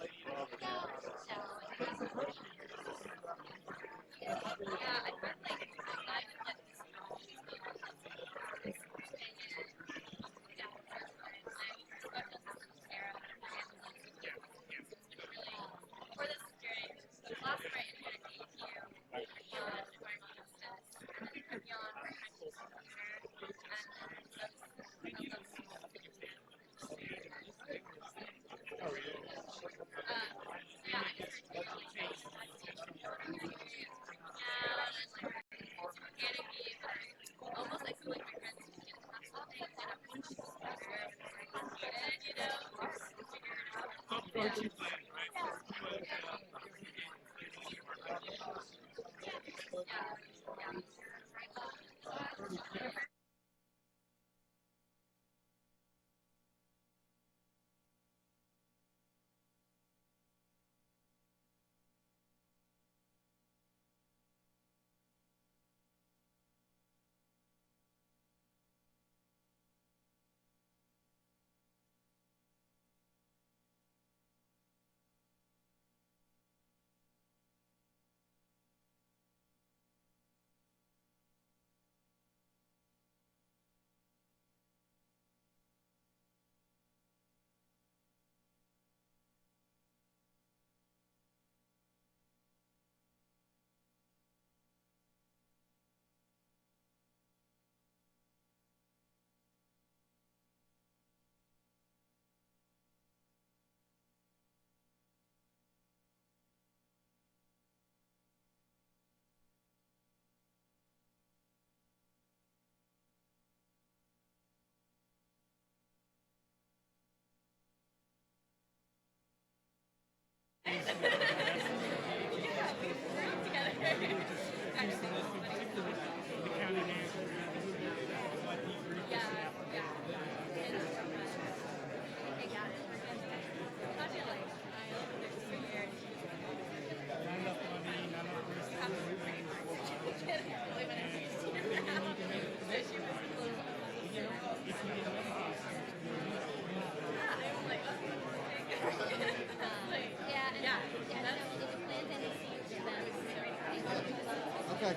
Okay.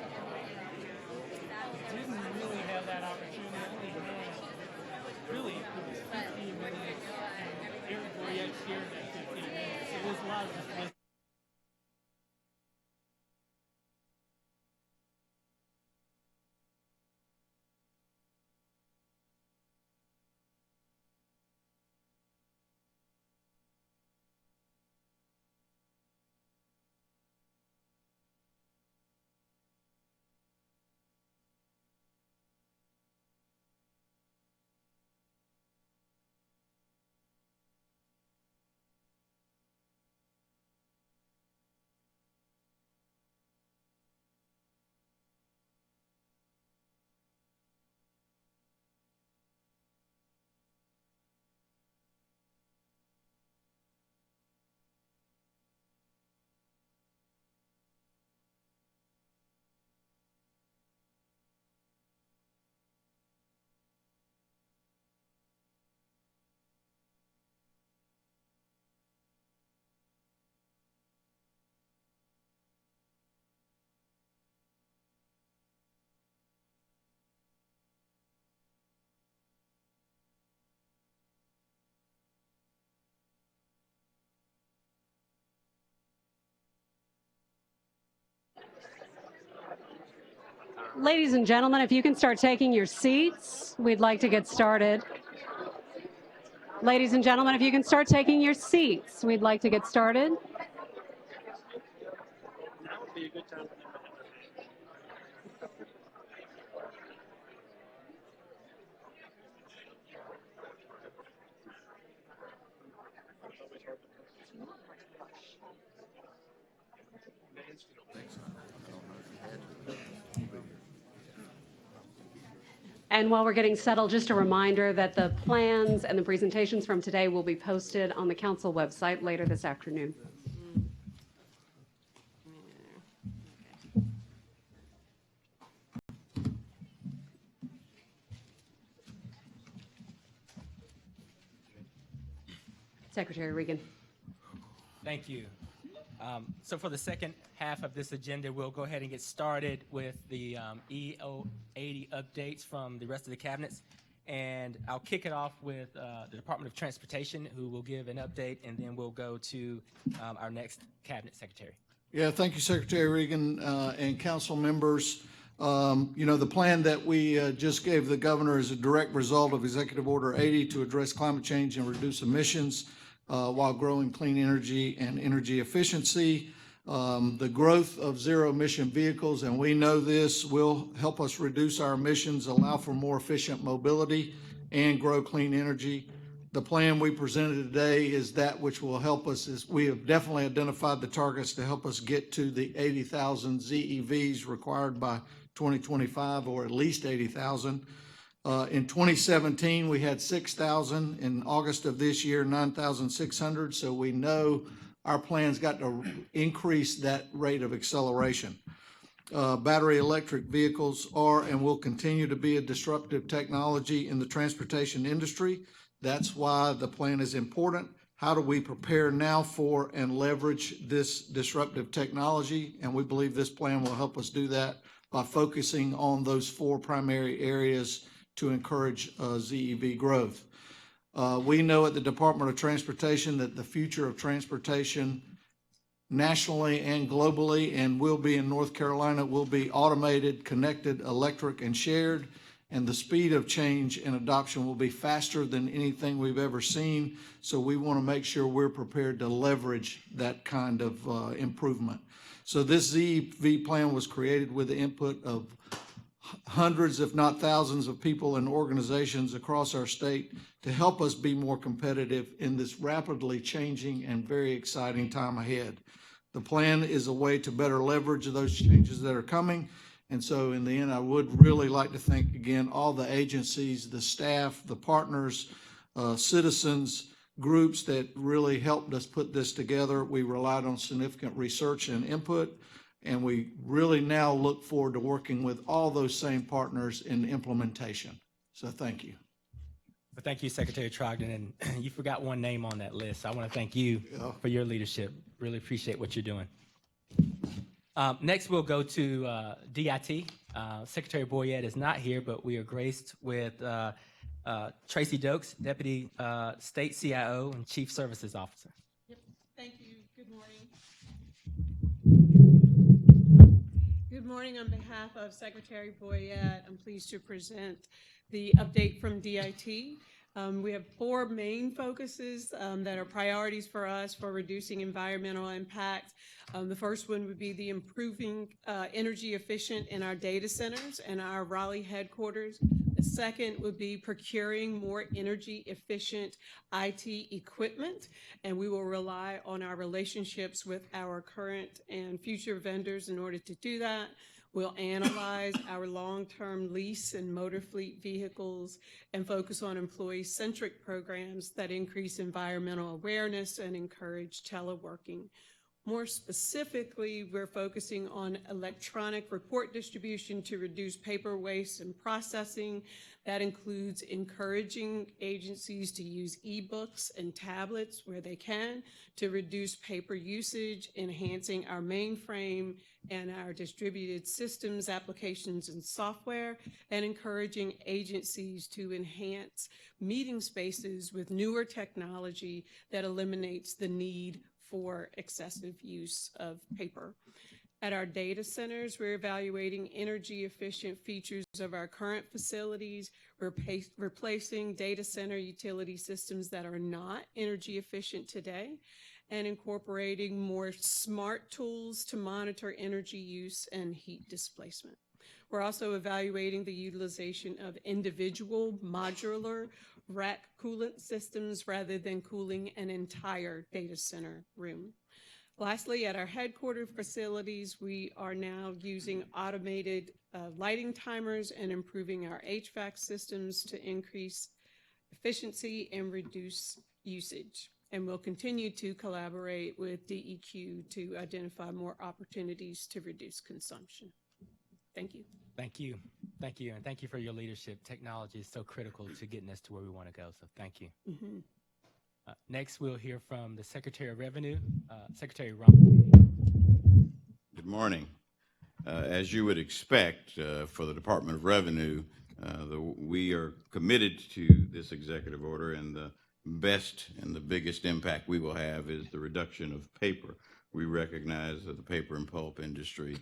Ladies and gentlemen, if you can start taking your seats, we'd like to get started. Ladies and gentlemen, if you can start taking your seats, we'd like to get started. And while we're getting settled, just a reminder that the plans and the presentations from today will be posted on the council website later this afternoon. Secretary Regan. Thank you. So for the second half of this agenda, we'll go ahead and get started with the EO80 updates from the rest of the cabinets. And I'll kick it off with the Department of Transportation, who will give an update, and then we'll go to our next cabinet secretary. Yeah, thank you, Secretary Regan, and council members. You know, the plan that we just gave the governor is a direct result of Executive Order 80 to address climate change and reduce emissions while growing clean energy and energy efficiency. The growth of zero-emission vehicles, and we know this, will help us reduce our emissions, allow for more efficient mobility, and grow clean energy. The plan we presented today is that which will help us. We have definitely identified the targets to help us get to the 80,000 ZEVs required by 2025, or at least 80,000. In 2017, we had 6,000. In August of this year, 9,600. So we know our plan's got to increase that rate of acceleration. Battery electric vehicles are and will continue to be a disruptive technology in the transportation industry. That's why the plan is important. How do we prepare now for and leverage this disruptive technology? And we believe this plan will help us do that by focusing on those four primary areas to encourage ZEV growth. We know at the Department of Transportation that the future of transportation nationally and globally, and will be in North Carolina, will be automated, connected, electric, and shared. And the speed of change and adoption will be faster than anything we've ever seen. So we want to make sure we're prepared to leverage that kind of improvement. So this ZEV plan was created with the input of hundreds, if not thousands, of people and organizations across our state to help us be more competitive in this rapidly changing and very exciting time ahead. The plan is a way to better leverage those changes that are coming. And so in the end, I would really like to thank again all the agencies, the staff, the partners, citizens, groups that really helped us put this together. We relied on significant research and input, and we really now look forward to working with all those same partners in implementation. So thank you. Well, thank you, Secretary Trogdon, and you forgot one name on that list. I want to thank you for your leadership. Really appreciate what you're doing. Next, we'll go to DIT. Secretary Boyette is not here, but we are graced with Tracy Dokes, Deputy State CIO and Chief Services Officer. Yep. Thank you. Good morning. Good morning. On behalf of Secretary Boyette, I'm pleased to present the update from DIT. We have four main focuses that are priorities for us for reducing environmental impact. The first one would be the improving energy efficient in our data centers and our Raleigh headquarters. The second would be procuring more energy efficient IT equipment, and we will rely on our relationships with our current and future vendors in order to do that. We'll analyze our long-term lease and motor fleet vehicles and focus on employee-centric programs that increase environmental awareness and encourage teleworking. More specifically, we're focusing on electronic report distribution to reduce paper waste and processing. That includes encouraging agencies to use ebooks and tablets where they can to reduce paper usage, enhancing our mainframe and our distributed systems, applications, and software, and encouraging agencies to enhance meeting spaces with newer technology that eliminates the need for excessive use of paper. At our data centers, we're evaluating energy efficient features of our current facilities. We're replacing data center utility systems that are not energy efficient today and incorporating more smart tools to monitor energy use and heat displacement. We're also evaluating the utilization of individual modular rack coolant systems rather than cooling an entire data center room. Lastly, at our headquarters facilities, we are now using automated lighting timers and improving our HVAC systems to increase efficiency and reduce usage. And we'll continue to collaborate with DEQ to identify more opportunities to reduce consumption. Thank you. Thank you. Thank you. And thank you for your leadership. Technology is so critical to getting us to where we want to go. So thank you. Mm-hmm. Next, we'll hear from the Secretary of Revenue, Secretary Ron. Good morning. As you would expect for the Department of Revenue, we are committed to this executive order, and the best and the biggest impact we will have is the reduction of paper. We recognize that the paper and pulp industry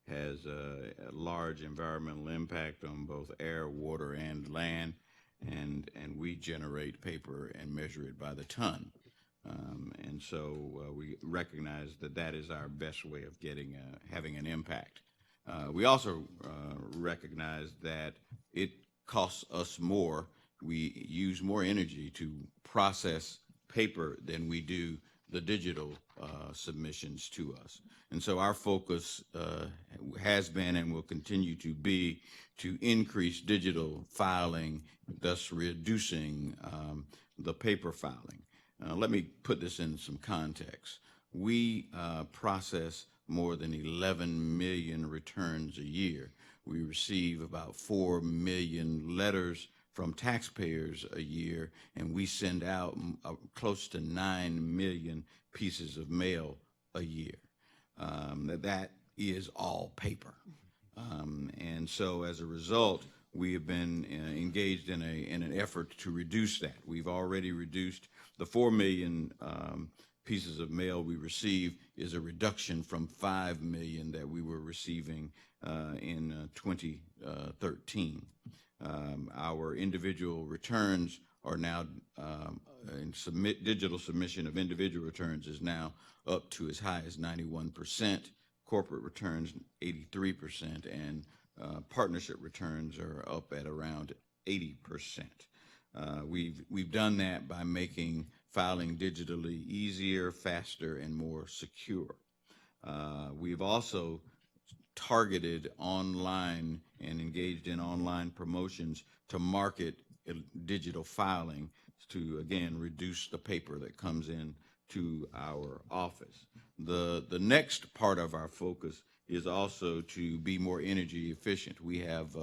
has a large environmental impact on both air, water, and land. And we generate paper and measure it by the ton. And so we recognize that that is our best way of having an impact. We also recognize that it costs us more. We use more energy to process paper than we do the digital submissions to us. And so our focus has been and will continue to be to increase digital filing, thus reducing the paper filing. Let me put this in some context. We process more than 11 million returns a year. We receive about 4 million letters from taxpayers a year, and we send out close to 9 million pieces of mail a year. That is all paper. And so as a result, we have been engaged in an effort to reduce that. We've already reduced the 4 million pieces of mail we receive is a reduction from 5 million that we were receiving in 2013. Our individual returns are now, digital submission of individual returns is now up to as high as 91%, corporate returns 83%, and partnership returns are up at around 80%. We've done that by making filing digitally easier, faster, and more secure. We've also targeted online and engaged in online promotions to market digital filing to, again, reduce the paper that comes in to our office. The next part of our focus is also to be more energy efficient. We have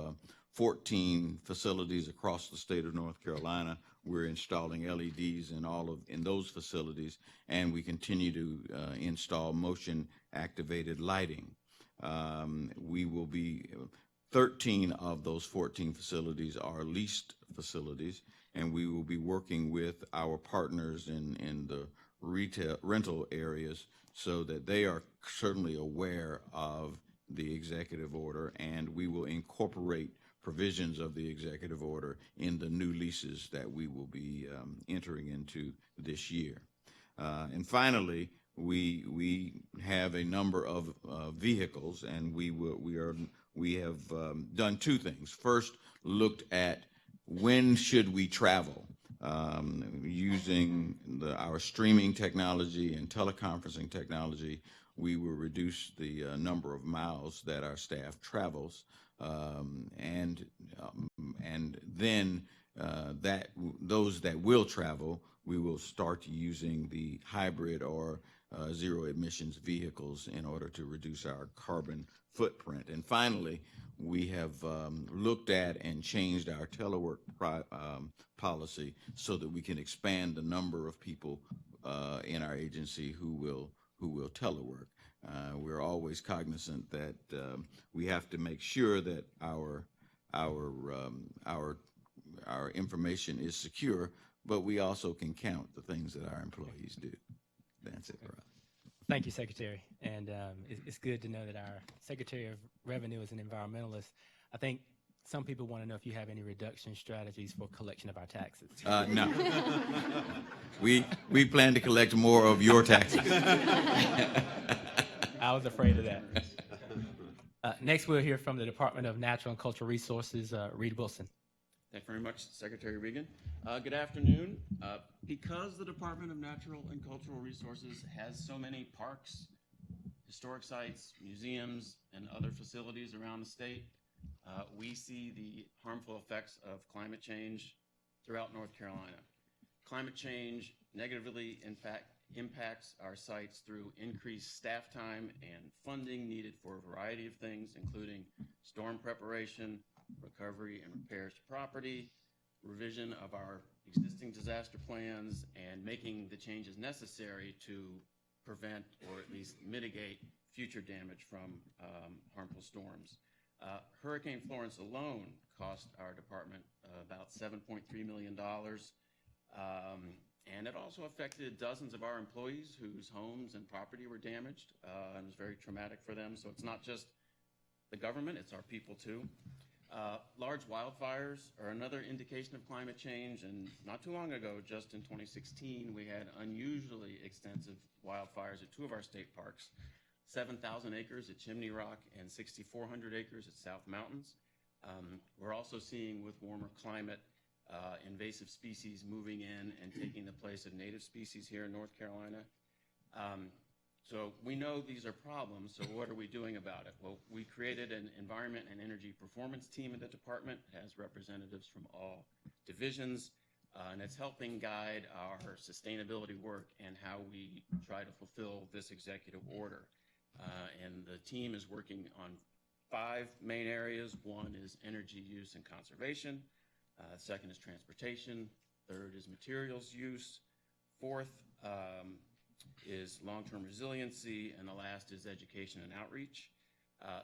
14 facilities across the state of North Carolina. We're installing LEDs in those facilities, and we continue to install motion activated lighting. We will be 13 of those 14 facilities are leased facilities, and we will be working with our partners in the rental areas so that they are certainly aware of the executive order, and we will incorporate provisions of the executive order in the new leases that we will be entering into this year. And finally, we have a number of vehicles, and we have done two things. First, looked at when should we travel. Using our streaming technology and teleconferencing technology, we will reduce the number of miles that our staff travels, and then those that will travel, we will start using the hybrid or zero emissions vehicles in order to reduce our carbon footprint. And finally, we have looked at and changed our telework policy so that we can expand the number of people in our agency who will telework. We're always cognizant that we have to make sure that our information is secure, but we also can count the things that our employees do. That's it for us. Thank you, Secretary. And it's good to know that our Secretary of Revenue is an environmentalist. I think some people want to know if you have any reduction strategies for collection of our taxes. No. We plan to collect more of your taxes. I was afraid of that. Next, we'll hear from the Department of Natural and Cultural Resources, Reed Wilson. Thank you very much, Secretary Regan. Good afternoon. Because the Department of Natural and Cultural Resources has so many parks, historic sites, museums, and other facilities around the state, we see the harmful effects of climate change throughout North Carolina. Climate change negatively impacts our sites through increased staff time and funding needed for a variety of things, including storm preparation, recovery and repairs to property, revision of our existing disaster plans, and making the changes necessary to prevent or at least mitigate future damage from harmful storms. Hurricane Florence alone cost our department about $7.3 million, and it also affected dozens of our employees whose homes and property were damaged, and it was very traumatic for them. So it's not just the government, it's our people too. Large wildfires are another indication of climate change, and not too long ago, just in 2016, we had unusually extensive wildfires at two of our state parks, 7,000 acres at Chimney Rock and 6,400 acres at South Mountains. We're also seeing, with warmer climate, invasive species moving in and taking the place of native species here in North Carolina. So we know these are problems, so what are we doing about it? Well, we created an environment and energy performance team in the department. It has representatives from all divisions, and it's helping guide our sustainability work and how we try to fulfill this executive order. And the team is working on 5 main areas. One is energy use and conservation. Second is transportation. Third is materials use. Fourth is long-term resiliency, and the last is education and outreach.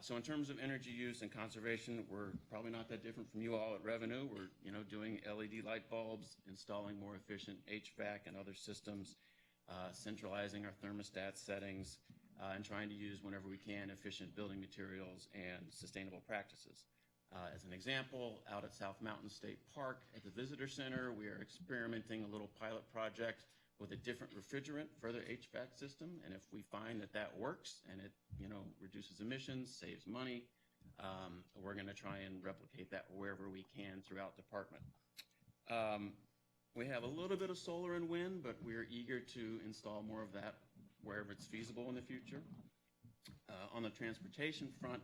So in terms of energy use and conservation, we're probably not that different from you all at Revenue. We're doing LED light bulbs, installing more efficient HVAC and other systems, centralizing our thermostat settings, and trying to use, whenever we can, efficient building materials and sustainable practices. As an example, out at South Mountain State Park at the Visitor Center, we are experimenting a little pilot project with a different refrigerant for their HVAC system, and if we find that that works and it reduces emissions, saves money, we're going to try and replicate that wherever we can throughout the department. We have a little bit of solar and wind, but we're eager to install more of that wherever it's feasible in the future. On the transportation front,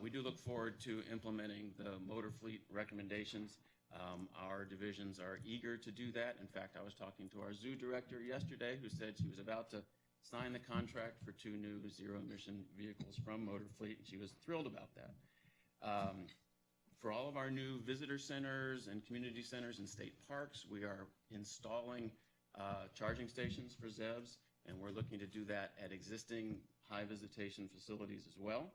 we do look forward to implementing the motor fleet recommendations. Our divisions are eager to do that. In fact, I was talking to our zoo director yesterday who said she was about to sign the contract for 2 new zero-emission vehicles from Motor Fleet, and she was thrilled about that. For all of our new visitor centers and community centers and state parks, we are installing charging stations for ZEVs, and we're looking to do that at existing high visitation facilities as well.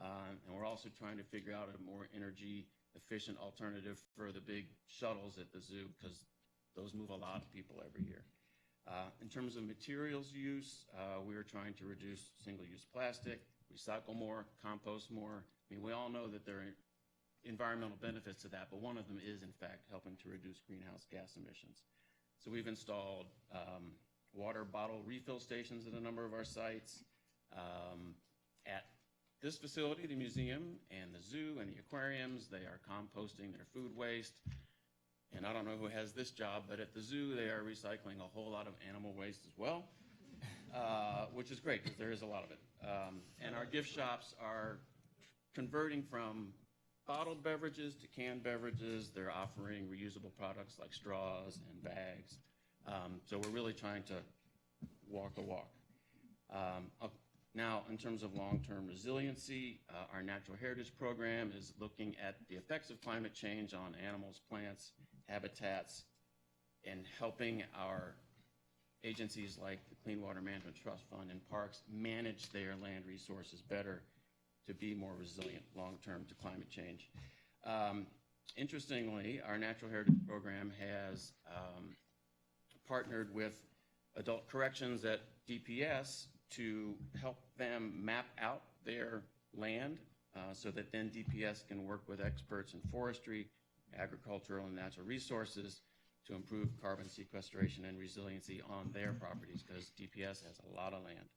And we're also trying to figure out a more energy efficient alternative for the big shuttles at the zoo, because those move a lot of people every year. In terms of materials use, we are trying to reduce single-use plastic, recycle more, compost more. I mean, we all know that there are environmental benefits to that, but one of them is, in fact, helping to reduce greenhouse gas emissions. So we've installed water bottle refill stations at a number of our sites. At this facility, the museum and the zoo and the aquariums, they are composting their food waste. And I don't know who has this job, but at the zoo, they are recycling a whole lot of animal waste as well, which is great because there is a lot of it. And our gift shops are converting from bottled beverages to canned beverages. They're offering reusable products like straws and bags. So we're really trying to walk the walk. Now, in terms of long-term resiliency, our Natural Heritage Program is looking at the effects of climate change on animals, plants, habitats, and helping our agencies like the Clean Water Management Trust Fund and parks manage their land resources better to be more resilient long-term to climate change. Interestingly, our Natural Heritage Program has partnered with adult corrections at DPS to help them map out their land so that then DPS can work with experts in forestry, agricultural, and natural resources to improve carbon sequestration and resiliency on their properties, because DPS has a lot of land.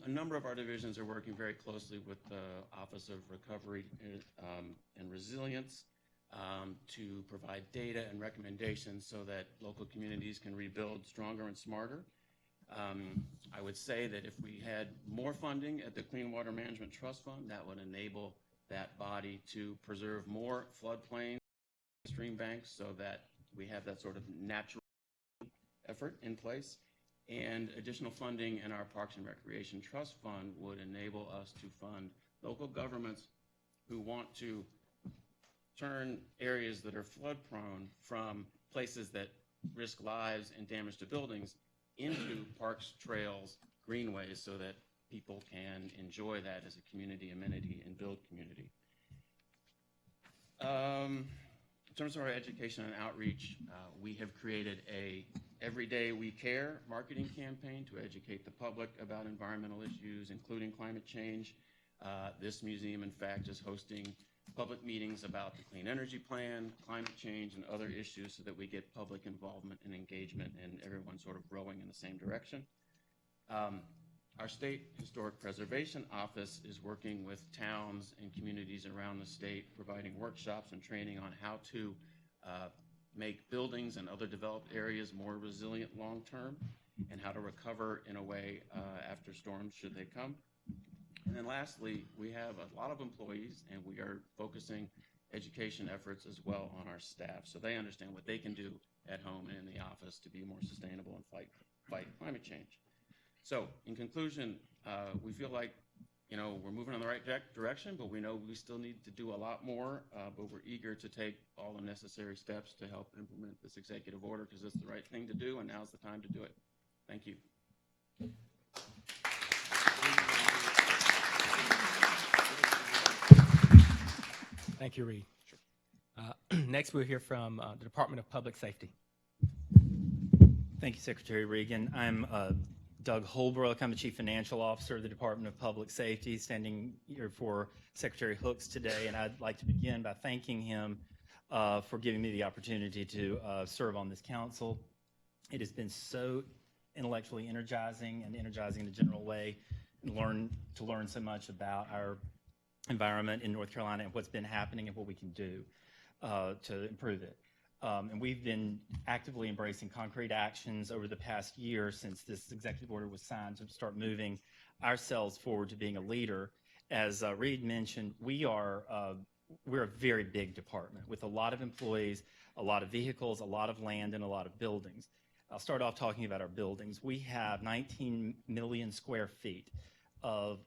A number of our divisions are working very closely with the Office of Recovery and Resilience to provide data and recommendations so that local communities can rebuild stronger and smarter. I would say that if we had more funding at the Clean Water Management Trust Fund, that would enable that body to preserve more floodplains, stream banks, so that we have that sort of natural effort in place. And additional funding in our Parks and Recreation Trust Fund would enable us to fund local governments who want to turn areas that are flood prone from places that risk lives and damage to buildings into parks, trails, greenways, so that people can enjoy that as a community amenity and build community. In terms of our education and outreach, we have created a Every Day We Care marketing campaign to educate the public about environmental issues, including climate change. This museum, in fact, is hosting public meetings about the Clean Energy Plan, climate change, and other issues so that we get public involvement and engagement and everyone sort of rowing in the same direction. Our State Historic Preservation Office is working with towns and communities around the state, providing workshops and training on how to make buildings and other developed areas more resilient long-term, and how to recover in a way after storms should they come. And then lastly, we have a lot of employees, and we are focusing education efforts as well on our staff, so they understand what they can do at home and in the office to be more sustainable and fight climate change. So in conclusion, we feel like, you know, we're moving in the right direction, but we know we still need to do a lot more, but we're eager to take all the necessary steps to help implement this executive order, because it's the right thing to do, and now's the time to do it. Thank you. Thank you, Reed. Next, we'll hear from the Department of Public Safety. Thank you, Secretary Regan. I'm Doug Holbrook. I'm the Chief Financial Officer of the Department of Public Safety, standing here for Secretary Hooks today, and I'd like to begin by thanking him for giving me the opportunity to serve on this council. It has been so intellectually energizing and energizing in a general way, and to learn so much about our environment in North Carolina and what's been happening and what we can do to improve it. And we've been actively embracing concrete actions over the past year since this executive order was signed to start moving ourselves forward to being a leader. As Reed mentioned, we're a very big department with a lot of employees, a lot of vehicles, a lot of land, and a lot of buildings. I'll start off talking about our buildings. We have 19 million square feet of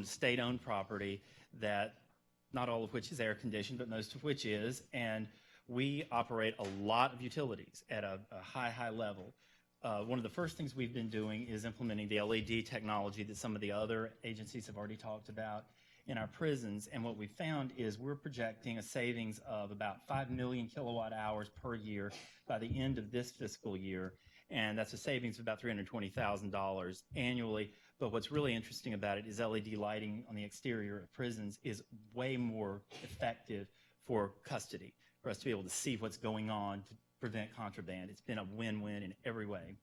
state-owned property, that not all of which is air conditioned, but most of which is, and we operate a lot of utilities at a high level. One of the first things we've been doing is implementing the LED technology that some of the other agencies have already talked about in our prisons, and what we found is we're projecting a savings of about 5 million kilowatt hours per year by the end of this fiscal year, and that's a savings of about $320,000 annually. But what's really interesting about it is LED lighting on the exterior of prisons is way more effective for custody, for us to be able to see what's going on to prevent contraband. It's been a win-win in every way.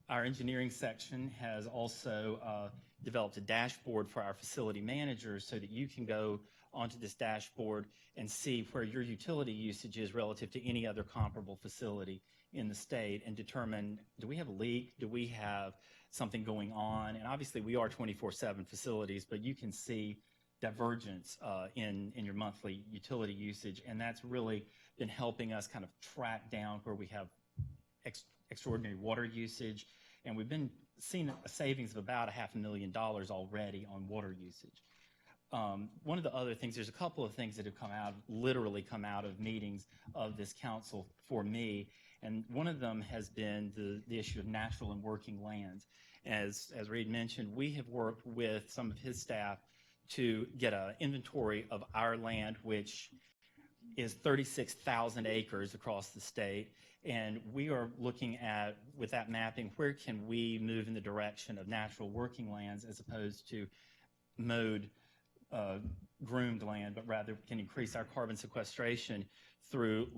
Our engineering section has also developed a dashboard for our facility managers so that you can go onto this dashboard and see where your utility usage is relative to any other comparable facility in the state, and determine, do we have a leak? Do we have something going on? And obviously we are 24/7 facilities, but you can see divergence in your monthly utility usage, and that's really been helping us kind of track down where we have extraordinary water usage, and we've been seeing a savings of about $500,000 already on water usage. One of the other things, there's a couple of things that have literally come out of meetings of this council for me, and one of them has been the issue of natural and working lands. As Reed mentioned, we have worked with some of his staff to get an inventory of our land, which is 36,000 acres across the state. And we are looking at, with that mapping, where can we move in the direction of natural working lands as opposed to mowed, groomed land, but rather can increase our carbon sequestration through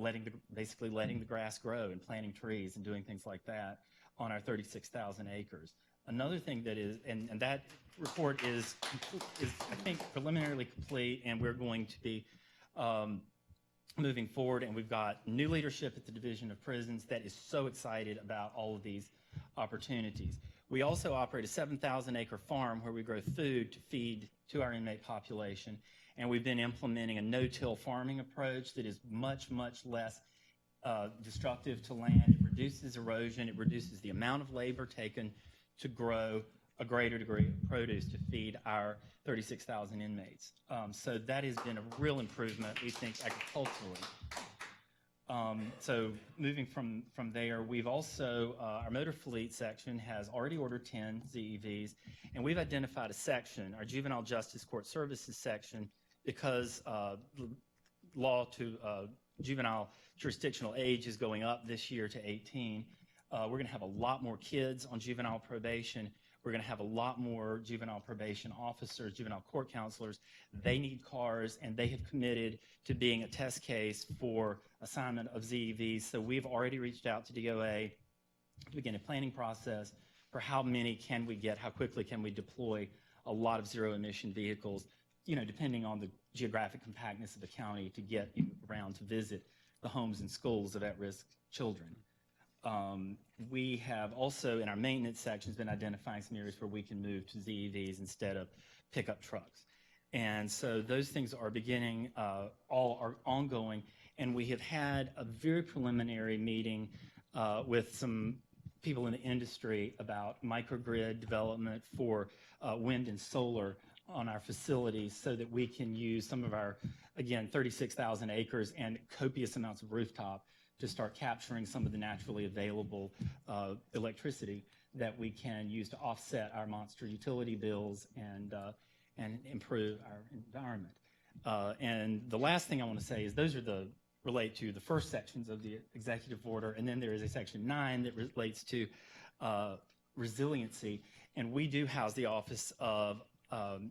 basically letting the grass grow and planting trees and doing things like that on our 36,000 acres. Another thing that is, and that report is I think preliminarily complete, and we're going to be moving forward, and we've got new leadership at the Division of Prisons that is so excited about all of these opportunities. We also operate a 7,000-acre farm where we grow food to feed to our inmate population, and we've been implementing a no-till farming approach that is much, much less destructive to land. It reduces erosion. It reduces the amount of labor taken to grow a greater degree of produce to feed our 36,000 inmates. So that has been a real improvement, we think, agriculturally. So moving from there, we've also, our motor fleet section has already ordered 10 ZEVs, and we've identified a section, our Juvenile Justice Court Services section, because the law to juvenile jurisdictional age is going up this year to 18. We're going to have a lot more kids on juvenile probation. We're going to have a lot more juvenile probation officers, juvenile court counselors. They need cars, and they have committed to being a test case for assignment of ZEVs. So we've already reached out to DOA to begin a planning process for how many can we get, how quickly can we deploy a lot of zero-emission vehicles, depending on the geographic compactness of the county, to get around to visit the homes and schools of at-risk children. We have also, in our maintenance sections, been identifying some areas where we can move to ZEVs instead of pickup trucks. And so those things are beginning, all are ongoing, and we have had a very preliminary meeting with some people in the industry about microgrid development for wind and solar on our facilities so that we can use some of our, again, 36,000 acres and copious amounts of rooftop to start capturing some of the naturally available electricity that we can use to offset our monster utility bills and improve our environment. And the last thing I want to say is those are relate to the first sections of the executive order, and then there is a section 9 that relates to resiliency, and we do house the Office of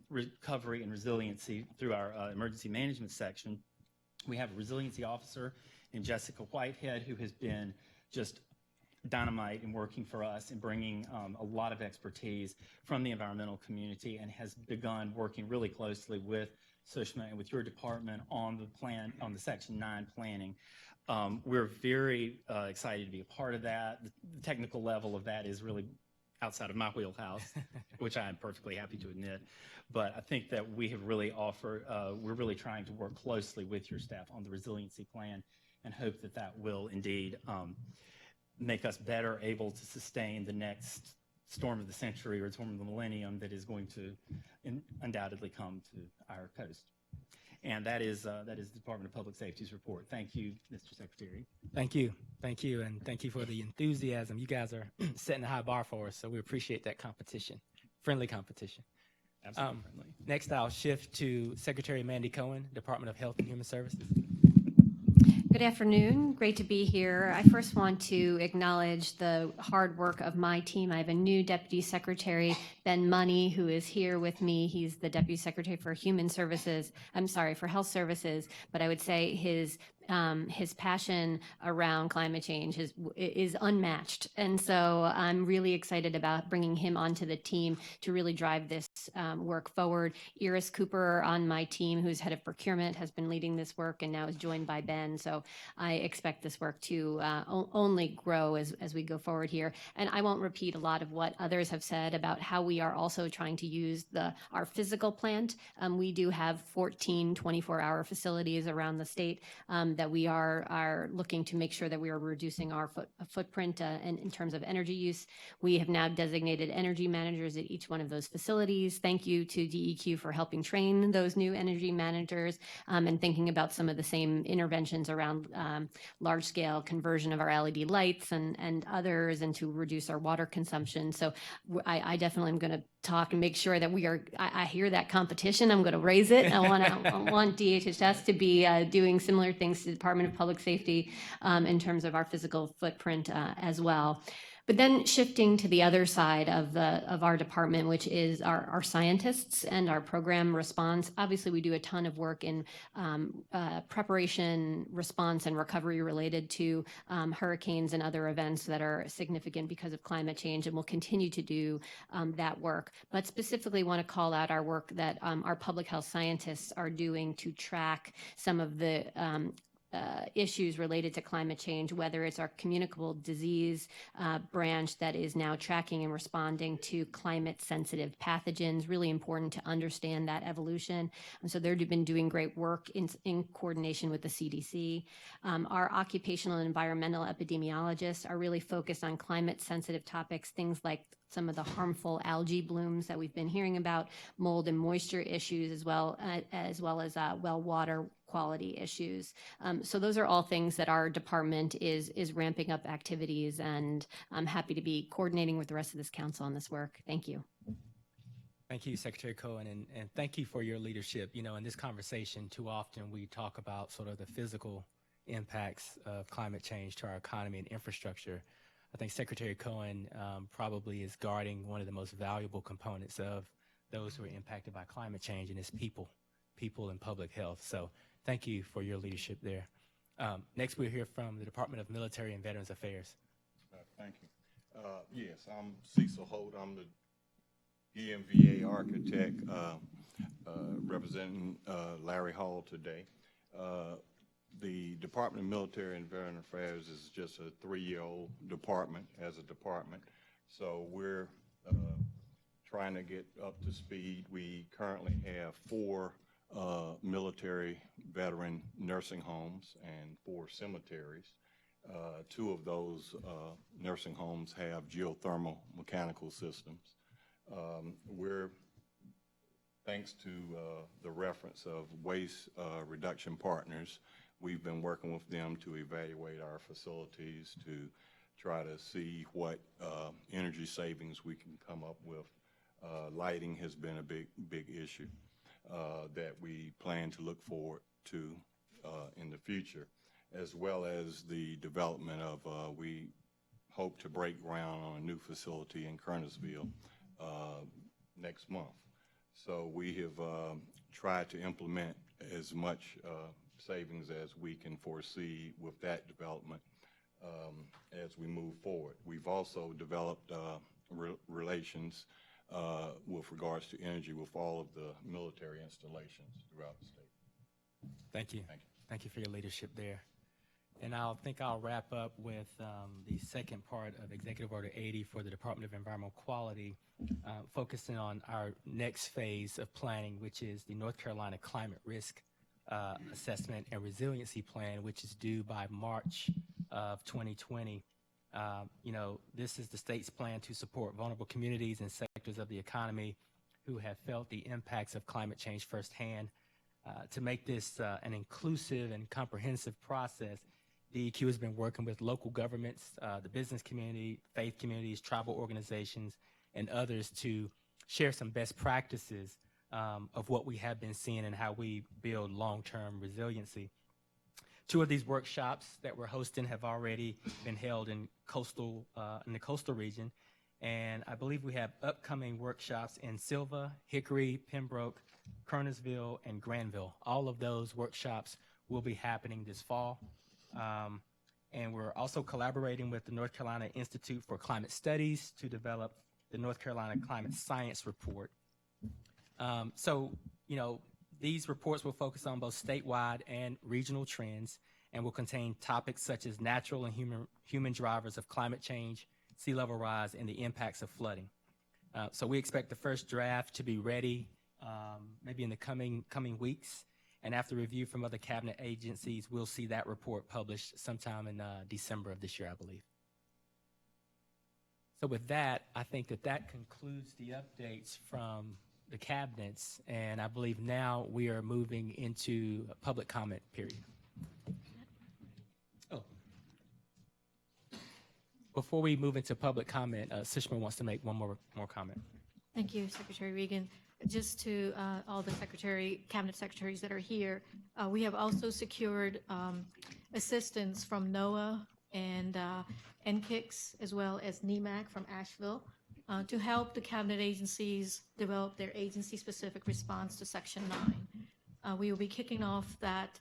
Recovery and Resiliency through our emergency management section. We have a resiliency officer in Jessica Whitehead, who has been just dynamite in working for us and bringing a lot of expertise from the environmental community, and has begun working really closely with Sushma and with your department on the plan, on the Section 9 planning. We're very excited to be a part of that. The technical level of that is really outside of my wheelhouse, which I am perfectly happy to admit. But I think that we have really we're really trying to work closely with your staff on the resiliency plan, and hope that that will indeed make us better able to sustain the next storm of the century or storm of the millennium that is going to undoubtedly come to our coast. And that is the Department of Public Safety's report. Thank you, Mr. Secretary. Thank you, and thank you for the enthusiasm. You guys are setting a high bar for us, so we appreciate that competition, friendly competition. Absolutely friendly. Next, I'll shift to Secretary Mandy Cohen, Department of Health and Human Services. Good afternoon. Great to be here. I first want to acknowledge the hard work of my team. I have a new Deputy Secretary, Ben Money, who is here with me. He's the Deputy Secretary for for Health Services, but I would say his passion around climate change is unmatched. And so I'm really excited about bringing him onto the team to really drive this work forward. Iris Cooper on my team, who's head of procurement, has been leading this work and now is joined by Ben. So I expect this work to only grow as we go forward here. And I won't repeat a lot of what others have said about how we are also trying to use our physical plant. We do have 14 24-hour facilities around the state that we are looking to make sure that we are reducing our footprint in terms of energy use. We have now designated energy managers at each one of those facilities. Thank you to DEQ for helping train those new energy managers and thinking about some of the same interventions around large-scale conversion of our LED lights and others, and to reduce our water consumption. So I definitely am going to talk and make sure that I hear that competition. I'm going to raise it. I want DHHS to be doing similar things to the Department of Public Safety in terms of our physical footprint as well. But then shifting to the other side of our department, which is our scientists and our program response. Obviously, we do a ton of work in preparation, response, and recovery related to hurricanes and other events that are significant because of climate change, and we'll continue to do that work. But specifically want to call out our work that our public health scientists are doing to track some of the issues related to climate change, whether it's our communicable disease branch that is now tracking and responding to climate-sensitive pathogens. Really important to understand that evolution. And so they've been doing great work in coordination with the CDC. Our occupational and environmental epidemiologists are really focused on climate-sensitive topics, things like some of the harmful algae blooms that we've been hearing about, mold and moisture issues, as well as well water quality issues. So those are all things that our department is ramping up activities, and I'm happy to be coordinating with the rest of this council on this work. Thank you. Thank you, Secretary Cohen, and thank you for your leadership. You know, in this conversation, too often we talk about sort of the physical impacts of climate change to our economy and infrastructure. I think Secretary Cohen probably is guarding one of the most valuable components of those who are impacted by climate change, and it's people and public health. So thank you for your leadership there. Next, we'll hear from the Department of Military and Veterans Affairs. Thank you. Yes, I'm Cecil Holt. I'm the EMVA architect representing Larry Hall today. The Department of Military and Veteran Affairs is just a 3-year-old department as a department. So we're trying to get up to speed. We currently have 4 military veteran nursing homes and 4 cemeteries. 2 of those nursing homes have geothermal mechanical systems. Thanks to the reference of waste reduction partners, we've been working with them to evaluate our facilities to try to see what energy savings we can come up with. Lighting has been a big issue that we plan to look forward to in the future, as well as the development of, we hope to break ground on a new facility in Kernersville next month. So we have tried to implement as much savings as we can foresee with that development as we move forward. We've also developed relations with regards to energy with all of the military installations throughout the state. Thank you. Thank you for your leadership there. And I think I'll wrap up with the second part of Executive Order 80 for the Department of Environmental Quality, focusing on our next phase of planning, which is the North Carolina Climate Risk Assessment and Resiliency Plan, which is due by March of 2020. You know, this is the state's plan to support vulnerable communities and sectors of the economy who have felt the impacts of climate change firsthand. To make this an inclusive and comprehensive process, DEQ has been working with local governments, the business community, faith communities, tribal organizations, and others to share some best practices of what we have been seeing and how we build long-term resiliency. 2 of these workshops that we're hosting have already been held in the coastal region, and I believe we have upcoming workshops in Silva, Hickory, Pembroke, Kernersville, and Granville. All of those workshops will be happening this fall. And we're also collaborating with the North Carolina Institute for Climate Studies to develop the North Carolina Climate Science Report. So, you know, these reports will focus on both statewide and regional trends and will contain topics such as natural and human drivers of climate change, sea level rise, and the impacts of flooding. So we expect the first draft to be ready maybe in the coming weeks. And after review from other cabinet agencies, we'll see that report published sometime in December of this year, I believe. So with that, I think that concludes the updates from the cabinets, and I believe now we are moving into a public comment period. Oh. Before we move into public comment, Sushma wants to make one more comment. Thank you, Secretary Regan. Just to all the cabinet secretaries that are here, we have also secured assistance from NOAA and NKICS, as well as NEMAC from Asheville, to help the cabinet agencies develop their agency-specific response to Section 9. We will be kicking off that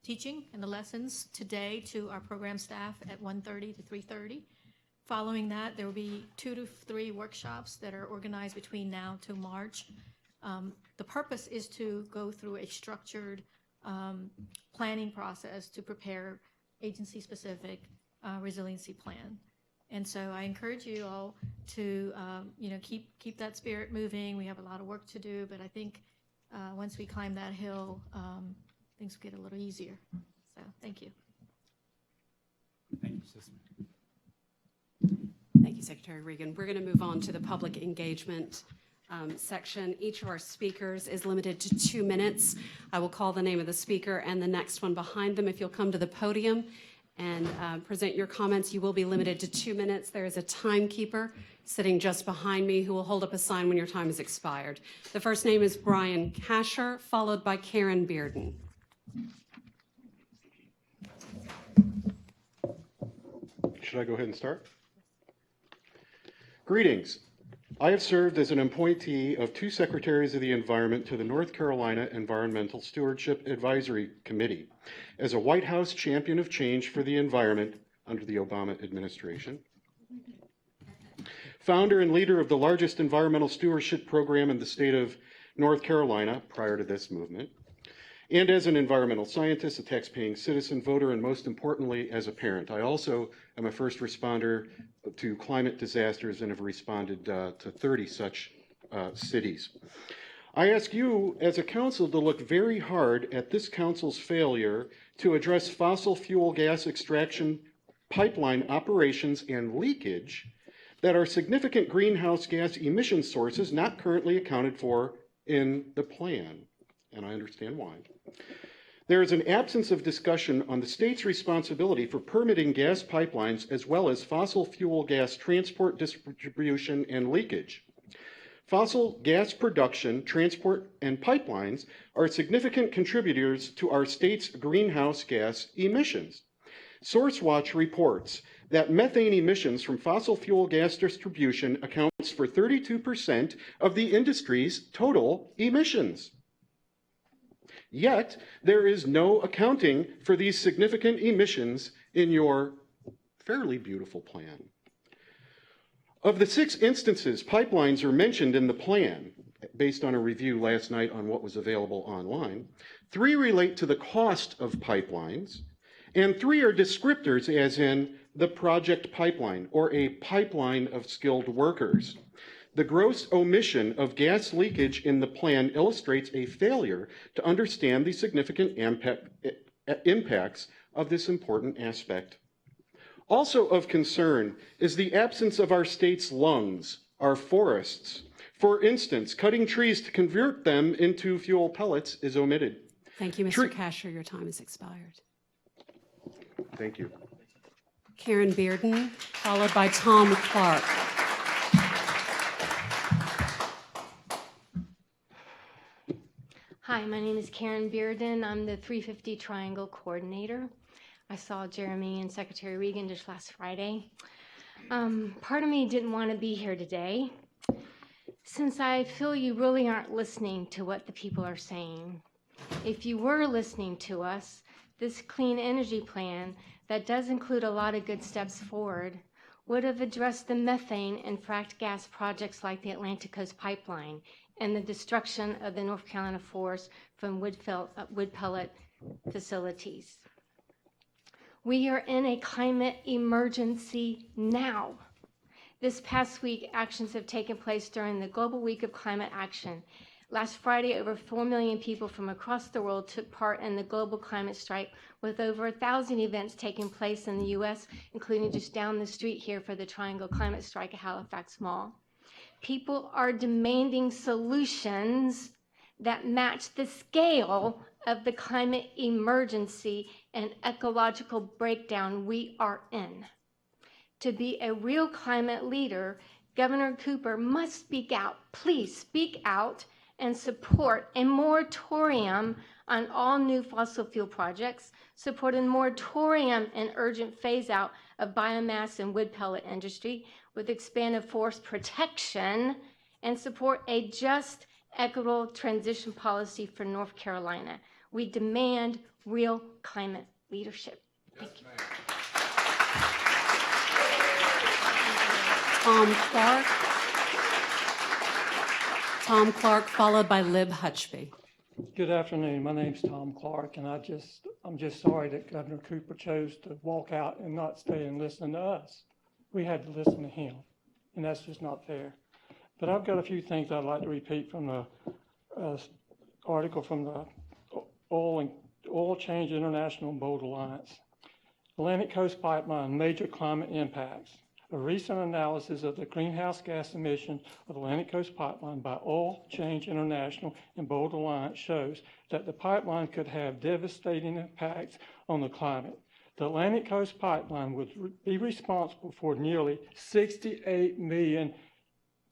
teaching and the lessons today to our program staff at 1:30 to 3:30. Following that, there will be 2 to 3 workshops that are organized between now to March. The purpose is to go through a structured planning process to prepare agency-specific resiliency plan. And so I encourage you all to keep that spirit moving. We have a lot of work to do, but I think once we climb that hill, things will get a little easier. So thank you. Thank you, Sushma. Thank you, Secretary Regan. We're going to move on to the public engagement section. Each of our speakers is limited to 2 minutes. I will call the name of the speaker and the next one behind them. If you'll come to the podium and present your comments, you will be limited to 2 minutes. There is a timekeeper sitting just behind me who will hold up a sign when your time has expired. The first name is Brian Kasher, followed by Karen Bearden. Should I go ahead and start? Greetings. I have served as an appointee of 2 Secretaries of the Environment to the North Carolina Environmental Stewardship Advisory Committee as a White House champion of change for the environment under the Obama administration, founder and leader of the largest environmental stewardship program in the state of North Carolina prior to this movement, and as an environmental scientist, a tax-paying citizen, voter, and most importantly, as a parent. I also am a first responder to climate disasters and have responded to 30 such cities. I ask you as a council to look very hard at this council's failure to address fossil fuel gas extraction pipeline operations and leakage that are significant greenhouse gas emission sources not currently accounted for in the plan, and I understand why. There is an absence of discussion on the state's responsibility for permitting gas pipelines as well as fossil fuel gas transport, distribution, and leakage. Fossil gas production, transport, and pipelines are significant contributors to our state's greenhouse gas emissions. SourceWatch reports that methane emissions from fossil fuel gas distribution accounts for 32% of the industry's total emissions. Yet, there is no accounting for these significant emissions in your fairly beautiful plan. Of the 6 instances pipelines are mentioned in the plan, based on a review last night on what was available online, 3 relate to the cost of pipelines, and 3 are descriptors, as in the project pipeline or a pipeline of skilled workers. The gross omission of gas leakage in the plan illustrates a failure to understand the significant impacts of this important aspect. Also of concern is the absence of our state's lungs, our forests. For instance, cutting trees to convert them into fuel pellets is omitted. Thank you, Mr. Kasher. Your time has expired. Thank you. Karen Bearden, followed by Tom Clark. Hi, my name is Karen Bearden. I'm the 350 Triangle Coordinator. I saw Jeremy and Secretary Regan just last Friday. Part of me didn't want to be here today, since I feel you really aren't listening to what the people are saying. If you were listening to us, this clean energy plan that does include a lot of good steps forward would have addressed the methane and fracked gas projects like the Atlantic Coast Pipeline and the destruction of the North Carolina forest from wood pellet facilities. We are in a climate emergency now. This past week, actions have taken place during the Global Week of Climate Action Last Friday, over 4 million people from across the world took part in the global climate strike, with over 1,000 events taking place in the U.S., including just down the street here for the Triangle Climate Strike at Halifax Mall. People are demanding solutions that match the scale of the climate emergency and ecological breakdown we are in. To be a real climate leader, Governor Cooper must speak out. Please speak out and support a moratorium on all new fossil fuel projects, support a moratorium and urgent phase out of biomass and wood pellet industry with expanded forest protection, and support a just, equitable transition policy for North Carolina. We demand real climate leadership. Thank you. Tom Clark, followed by Lib Hutchby. Good afternoon. My name's Tom Clark, and I'm just sorry that Governor Cooper chose to walk out and not stay and listen to us. We had to listen to him, and that's just not fair. But I've got a few things I'd like to repeat from the article from the Oil Change International Bold Alliance. Atlantic Coast Pipeline, major climate impacts. A recent analysis of the greenhouse gas emissions of Atlantic Coast Pipeline by Oil Change International and Bold Alliance shows that the pipeline could have devastating impacts on the climate. The Atlantic Coast Pipeline would be responsible for nearly 68 million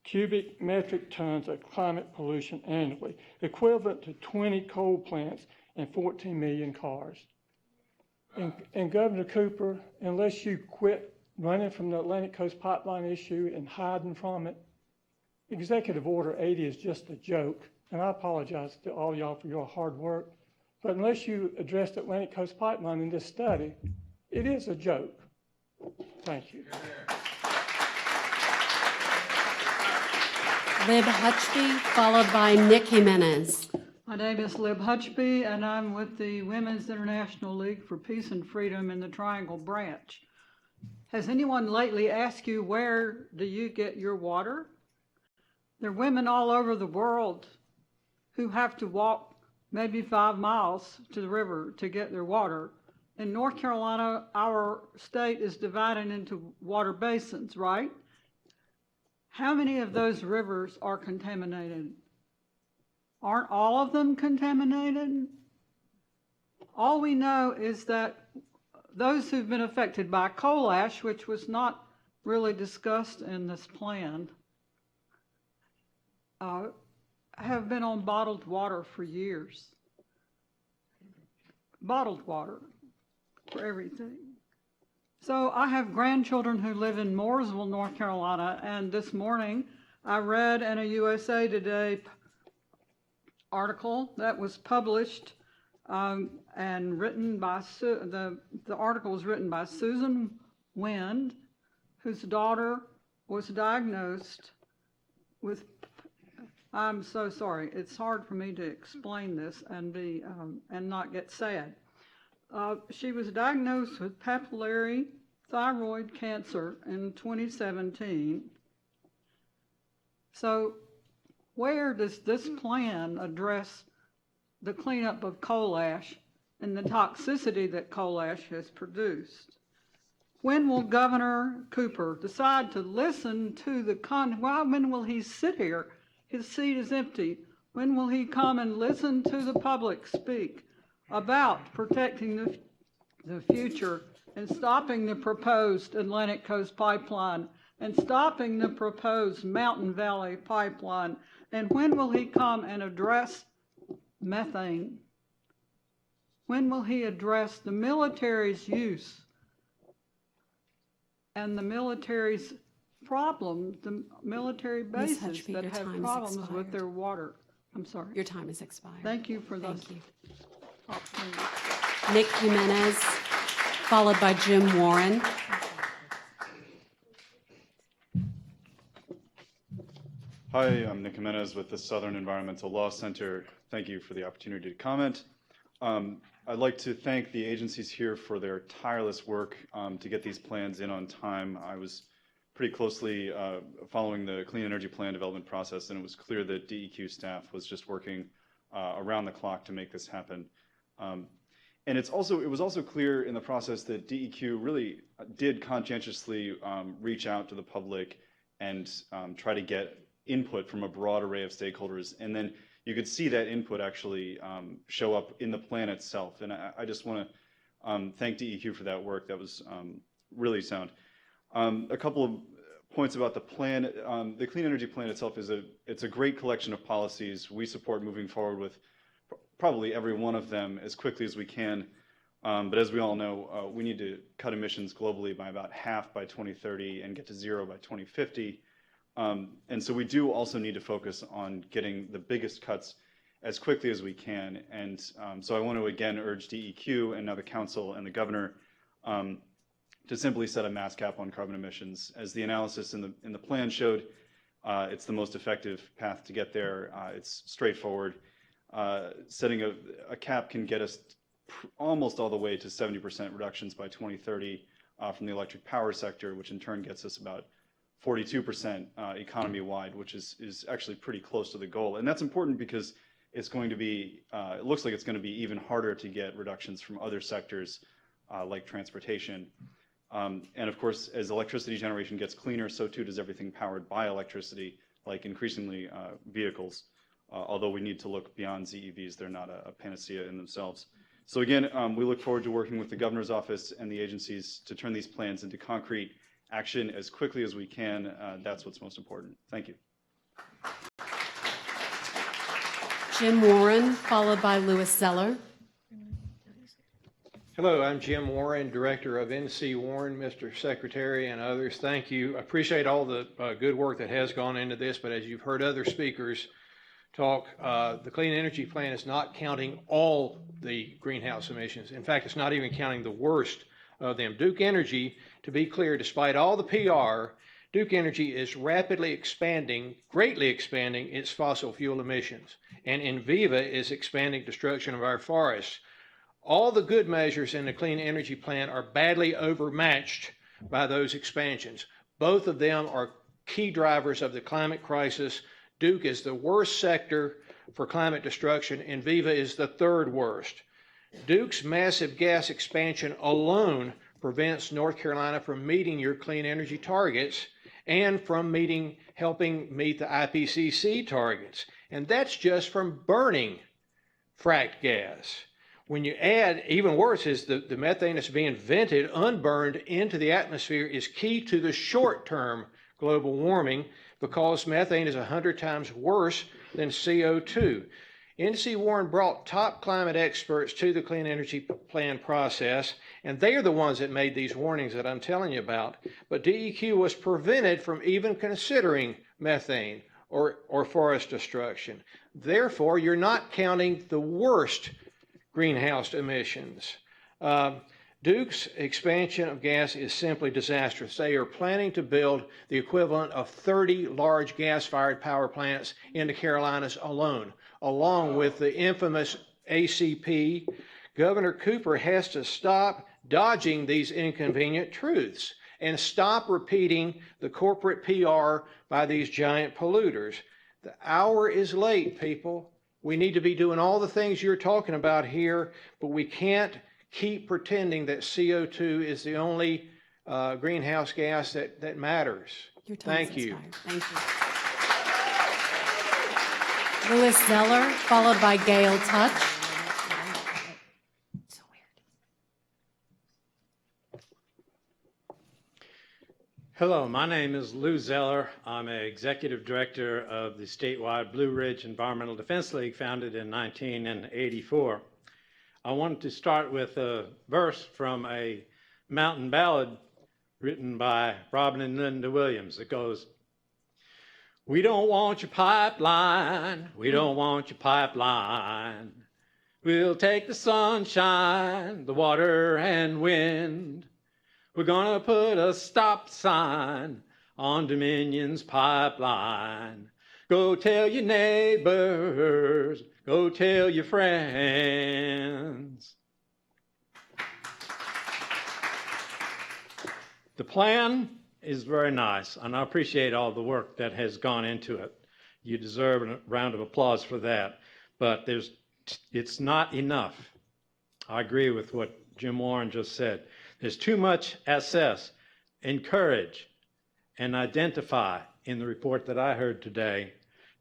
cubic metric tons of climate pollution annually, equivalent to 20 coal plants and 14 million cars. And Governor Cooper, unless you quit running from the Atlantic Coast Pipeline issue and hiding from it, Executive Order 80 is just a joke. And I apologize to all y'all for your hard work. But unless you address the Atlantic Coast Pipeline in this study, it is a joke. Thank you. Lib Hutchby, followed by Nick Jimenez. My name is Lib Hutchby, and I'm with the Women's International League for Peace and Freedom in the Triangle Branch. Has anyone lately asked you, where do you get your water? There are women all over the world who have to walk maybe 5 miles to the river to get their water. In North Carolina, our state is divided into water basins, right? How many of those rivers are contaminated? Aren't all of them contaminated? All we know is that those who've been affected by coal ash, which was not really discussed in this plan, have been on bottled water for years. Bottled water for everything. So I have grandchildren who live in Mooresville, North Carolina, and this morning I read in a USA Today article that was published and written by, the article was written by Susan Wind, whose daughter was diagnosed with, I'm so sorry, it's hard for me to explain this and be and not get sad. She was diagnosed with papillary thyroid cancer in 2017. So where does this plan address the cleanup of coal ash and the toxicity that coal ash has produced? When will Governor Cooper decide to listen to the when will he sit here? His seat is empty. When will he come and listen to the public speak about protecting the future and stopping the proposed Atlantic Coast Pipeline and stopping the proposed Mountain Valley Pipeline? And when will he come and address methane? When will he address the military's use and the military's problems, the military bases Hutchby, that your have time is problems with expired. their water? I'm sorry. Your time has expired. Thank you for those Thank you. opportunities. Nick Jimenez, followed by Jim Warren. Hi, I'm Nick Jimenez with the Southern Environmental Law Center. Thank you for the opportunity to comment. I'd like to thank the agencies here for their tireless work to get these plans in on time. I was pretty closely following the clean energy plan development process, and it was clear that DEQ staff was just working around the clock to make this happen. And it was also clear in the process that DEQ really did conscientiously reach out to the public and try to get input from a broad array of stakeholders. And then you could see that input actually show up in the plan itself. And I just want to thank DEQ for that work. That was really sound. A couple of points about the plan. The Clean Energy Plan itself it's a great collection of policies. We support moving forward with probably every one of them as quickly as we can. But as we all know, we need to cut emissions globally by about half by 2030 and get to zero by 2050. And so we do also need to focus on getting the biggest cuts as quickly as we can. And so I want to again urge DEQ and now the Council and the Governor to simply set a mass cap on carbon emissions. As the analysis in the plan showed, it's the most effective path to get there. It's straightforward. Setting a cap can get us almost all the way to 70% reductions by 2030 from the electric power sector, which in turn gets us about 42% economy-wide, which is actually pretty close to the goal. And that's important because it's going to be, it looks like it's going to be even harder to get reductions from other sectors like transportation. And of course, as electricity generation gets cleaner, so too does everything powered by electricity, like increasingly vehicles. Although we need to look beyond ZEVs, they're not a panacea in themselves. So again, we look forward to working with the Governor's office and the agencies to turn these plans into concrete action as quickly as we can. That's what's most important. Thank you. Jim Warren, followed by Louis Zeller. Hello, I'm Jim Warren, Director of NC Warren. Mr. Secretary and others, thank you. I appreciate all the good work that has gone into this, but as you've heard other speakers talk, the Clean Energy Plan is not counting all the greenhouse emissions. In fact, it's not even counting the worst of them. Duke Energy, to be clear, despite all the PR, Duke Energy is rapidly expanding, greatly expanding its fossil fuel emissions. And Enviva is expanding destruction of our forests. All the good measures in the Clean Energy Plan are badly overmatched by those expansions. Both of them are key drivers of the climate crisis. Duke is the worst sector for climate destruction. Enviva is the third worst. Duke's massive gas expansion alone prevents North Carolina from meeting your clean energy targets and from helping meet the IPCC targets. And that's just from burning fracked gas. When you add, even worse is the methane that's being vented unburned into the atmosphere is key to the short-term global warming because methane is 100 times worse than CO2. NC Warren brought top climate experts to the Clean Energy Plan process, and they are the ones that made these warnings that I'm telling you about. But DEQ was prevented from even considering methane or forest destruction. Therefore, you're not counting the worst greenhouse emissions. Duke's expansion of gas is simply disastrous. They are planning to build the equivalent of 30 large gas-fired power plants in the Carolinas alone, along with the infamous ACP. Governor Cooper has to stop dodging these inconvenient truths and stop repeating the corporate PR by these giant polluters. The hour is late, people. We need to be doing all the things you're talking about here, but we can't keep pretending that CO2 is the only greenhouse gas that matters. Thank you. Thank you. Louis Zeller, followed by Gail Touch. Hello, my name is Lou Zeller. I'm an executive director of the statewide Blue Ridge Environmental Defense League, founded in 1984. I wanted to start with a verse from a mountain ballad written by Robin and Linda Williams that goes, "We don't want your pipeline, we don't want your pipeline. We'll take the sunshine, the water and wind. We're gonna put a stop sign on Dominion's pipeline. Go tell your neighbors, go tell your friends." The plan is very nice, and I appreciate all the work that has gone into it. You deserve a round of applause for that, but it's not enough. I agree with what Jim Warren just said. There's too much assess, encourage, and identify in the report that I heard today.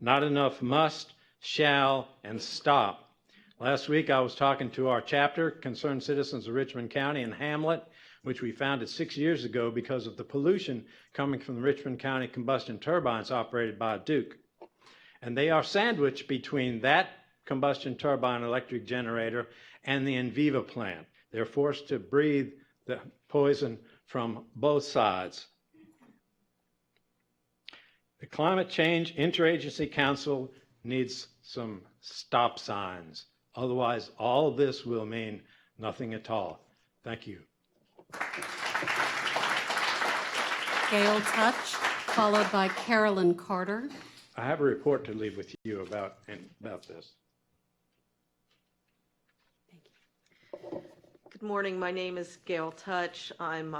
Not enough must, shall, and stop. Last week I was talking to our chapter, Concerned Citizens of Richmond County and Hamlet, which we founded 6 years ago because of the pollution coming from the Richmond County combustion turbines operated by Duke. And they are sandwiched between that combustion turbine electric generator and the Enviva plant. They're forced to breathe the poison from both sides. The Climate Change Interagency Council needs some stop signs. Otherwise, all of this will mean nothing at all. Thank you. Gail Touch, followed by Carolyn Carter. I have a report to leave with you about this. Good morning. My name is Gail Touch. I've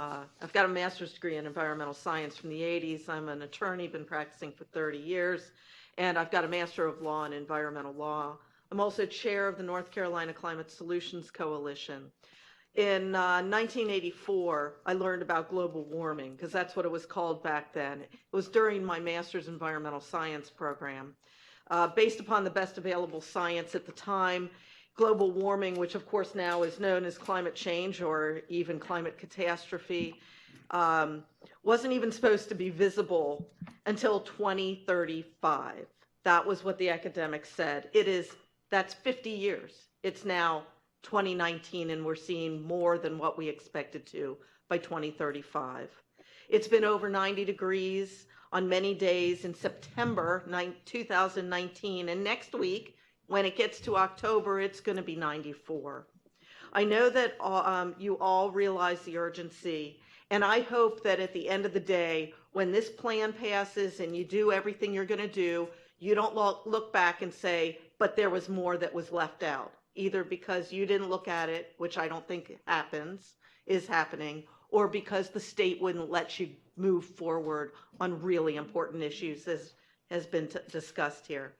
got a master's degree in environmental science from the 80s. I'm an attorney, been practicing for 30 years, and I've got a Master of Law in Environmental Law. I'm also chair of the North Carolina Climate Solutions Coalition. In 1984, I learned about global warming because that's what it was called back then. It was during my master's environmental science program. Based upon the best available science at the time, global warming, which of course now is known as climate change or even climate catastrophe, wasn't even supposed to be visible until 2035. That was what the academics said. That's 50 years. It's now 2019 and we're seeing more than what we expected to by 2035. It's been over 90 degrees on many days in September 2019, and next week, when it gets to October, it's going to be 94. I know that you all realize the urgency, and I hope that at the end of the day, when this plan passes and you do everything you're going to do, you don't look back and say, but there was more that was left out, either because you didn't look at it, which I don't think is happening, or because the state wouldn't let you move forward on really important issues, as has been discussed here.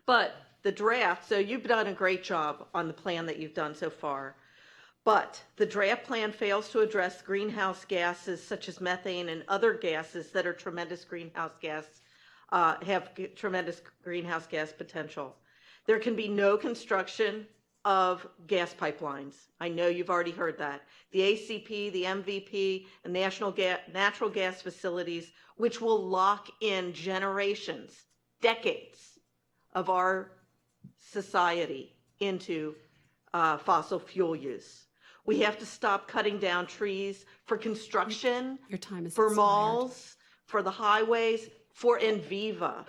But the draft, so you've done a great job on the plan that you've done so far, but the draft plan fails to address greenhouse gases such as methane and other gases that are tremendous greenhouse gas, have tremendous greenhouse gas potential. There can be no construction of gas pipelines. I know you've already heard that. The ACP, the MVP, and natural gas facilities, which will lock in generations, decades of our society into fossil fuel use. We have to stop cutting down trees for construction, Your time is for expired. malls, for the highways, for Enviva.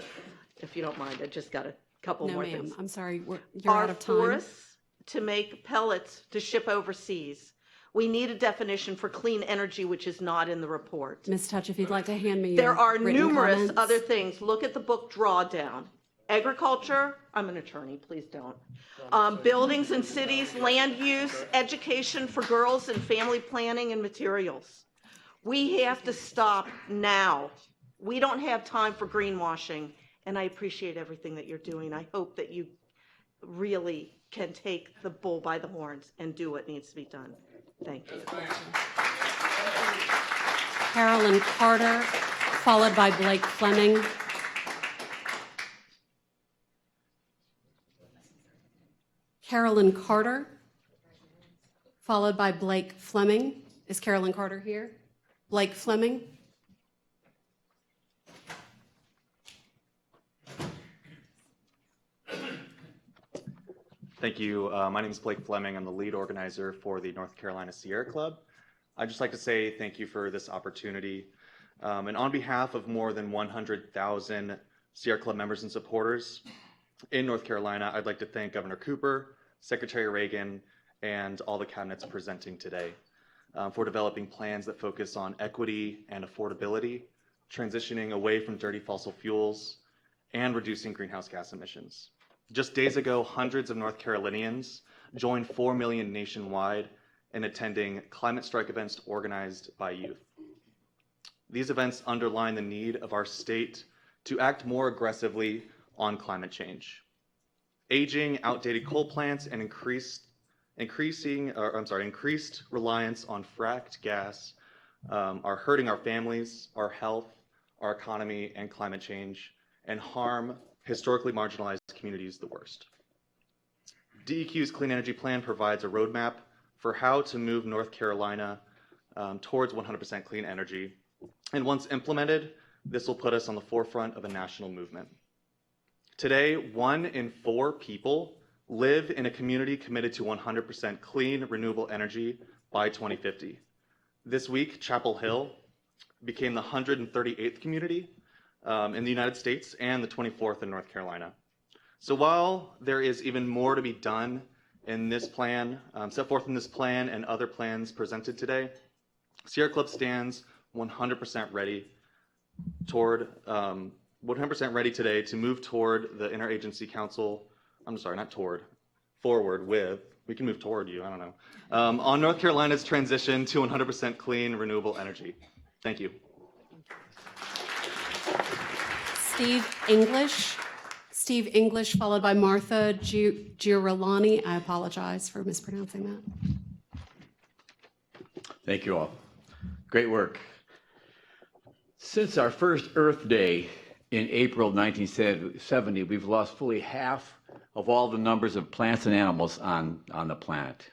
If you don't mind, I just got a couple No, more ma'am. things. I'm sorry. You're Our out of time. forests to make pellets to ship overseas. We need a definition for clean energy, which is not in the report. Ms. Touch, if you'd like to hand me There your are written numerous comments. other things. Look at the book Drawdown. Agriculture, I'm an attorney, please don't. Buildings and cities, land use, education for girls and family planning and materials. We have to stop now. We don't have time for greenwashing, and I appreciate everything that you're doing. I hope that you really can take the bull by the horns and do what needs to be done. Thank you. Carolyn Carter, followed by Blake Fleming. Carolyn Carter, followed by Blake Fleming. Is Carolyn Carter here? Blake Fleming. Thank you. My name is Blake Fleming. I'm the lead organizer for the North Carolina Sierra Club. I'd just like to say thank you for this opportunity. And on behalf of more than 100,000 Sierra Club members and supporters in North Carolina, I'd like to thank Governor Cooper, Secretary Reagan, and all the cabinets presenting today for developing plans that focus on equity and affordability, transitioning away from dirty fossil fuels, and reducing greenhouse gas emissions. Just days ago, hundreds of North Carolinians joined 4 million nationwide in attending climate strike events organized by youth. these events underline the need of our state to act more aggressively on climate change. Aging, outdated coal plants and increased reliance on fracked gas are hurting our families, our health, our economy, and climate change, and harm historically marginalized communities the worst. DEQ's Clean Energy Plan provides a roadmap for how to move North Carolina towards 100% clean energy. And once implemented, this will put us on the forefront of a national movement. Today, 1 in 4 people live in a community committed to 100% clean, renewable energy by 2050. This week, Chapel Hill became the 138th community in the United States and the 24th in North Carolina. So while there is even more to be done in this plan, set forth in this plan and other plans presented today, Sierra Club stands 100% ready toward 100% ready today to move toward the Interagency Council. I'm sorry, not toward, forward with. We can move toward you. I don't know. On North Carolina's transition to 100% clean, renewable energy. Thank you. Steve English, followed by Martha Girolani. I apologize for mispronouncing that. Thank you all. Great work. Since our first Earth Day in April 1970, we've lost fully half of all the numbers of plants and animals on the planet.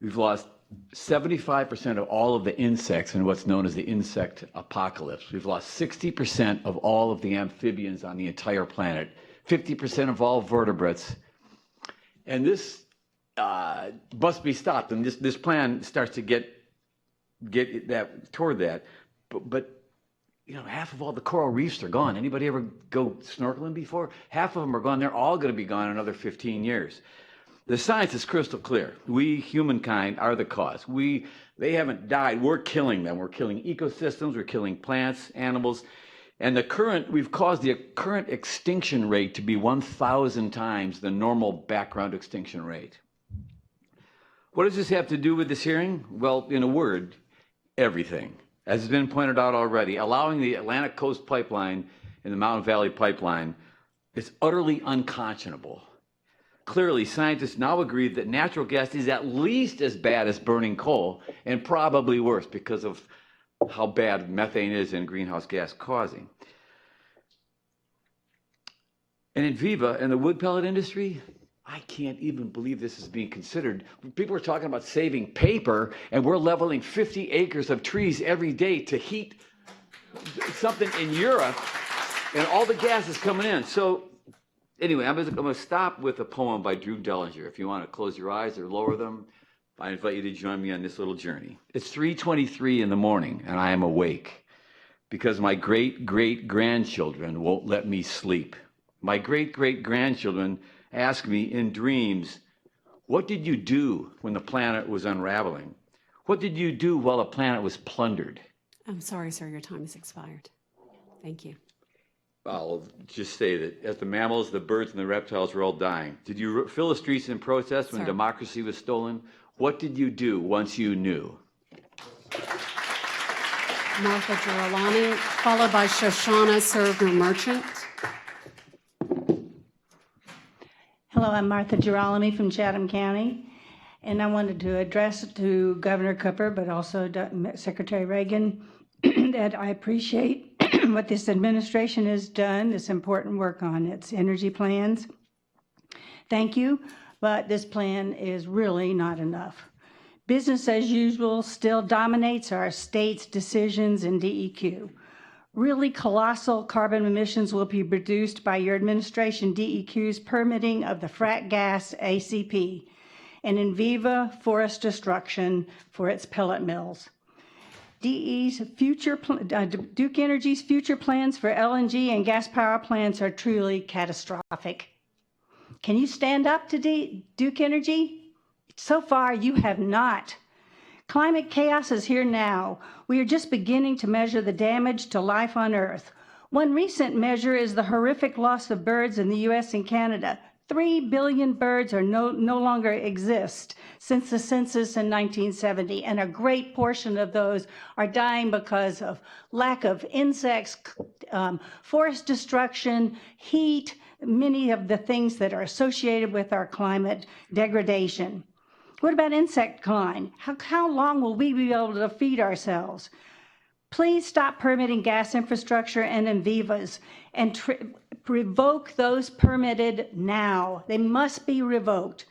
We've lost 75% of all of the insects in what's known as the insect apocalypse. We've lost 60% of all of the amphibians on the entire planet, 50% of all vertebrates. And this must be stopped. And this plan starts to get that toward that. But you know, half of all the coral reefs are gone. Anybody ever go snorkeling before? Half of them are gone. They're all going to be gone in another 15 years. The science is crystal clear. We, humankind, are the cause. They haven't died. We're killing them. We're killing ecosystems. We're killing plants, animals. And we've caused the current extinction rate to be 1,000 times the normal background extinction rate. What does this have to do with this hearing? Well, in a word, everything. As has been pointed out already, allowing the Atlantic Coast Pipeline and the Mountain Valley Pipeline is utterly unconscionable. Clearly, scientists now agree that natural gas is at least as bad as burning coal, and probably worse because of how bad methane is in greenhouse gas causing. And in Viva, in the wood pellet industry, I can't even believe this is being considered. People are talking about saving paper, and we're leveling 50 acres of trees every day to heat something in Europe, and all the gas is coming in. So anyway, I'm going to stop with a poem by Drew Dellinger. If you want to close your eyes or lower them, I invite you to join me on this little journey. It's 3:23 in the morning, and I am awake because my great-great-grandchildren won't let me sleep. My great-great-grandchildren ask me in dreams, what did you do when the planet was unraveling? What did you do while the planet was plundered? I'm sorry, sir, your time has expired. Thank you. I'll just say that as the mammals, the birds, and the reptiles were all dying, did you fill the streets in protest when democracy was stolen? What did you do once you knew? Martha Girolani, followed by Shoshana Server Merchant. Hello, I'm Martha Girolami from Chatham County, and I wanted to address to Governor Cooper, but also Secretary Reagan, that I appreciate what this administration has done, this important work on its energy plans. Thank you, but this plan is really not enough. Business as usual still dominates our state's decisions in DEQ. Really colossal carbon emissions will be produced by your administration DEQ's permitting of the frack gas ACP and in Viva forest destruction for its pellet mills. Duke Energy's future plans for LNG and gas power plants are truly catastrophic. Can you stand up to Duke Energy? So far, you have not. Climate chaos is here now. We are just beginning to measure the damage to life on Earth. One recent measure is the horrific loss of birds in the US and Canada. 3 billion birds are no longer exist since the census in 1970, and a great portion of those are dying because of lack of insects, forest destruction, heat, many of the things that are associated with our climate degradation. What about insect decline? How long will we be able to feed ourselves? Please stop permitting gas infrastructure and Envivas and revoke those permitted now. They must be revoked.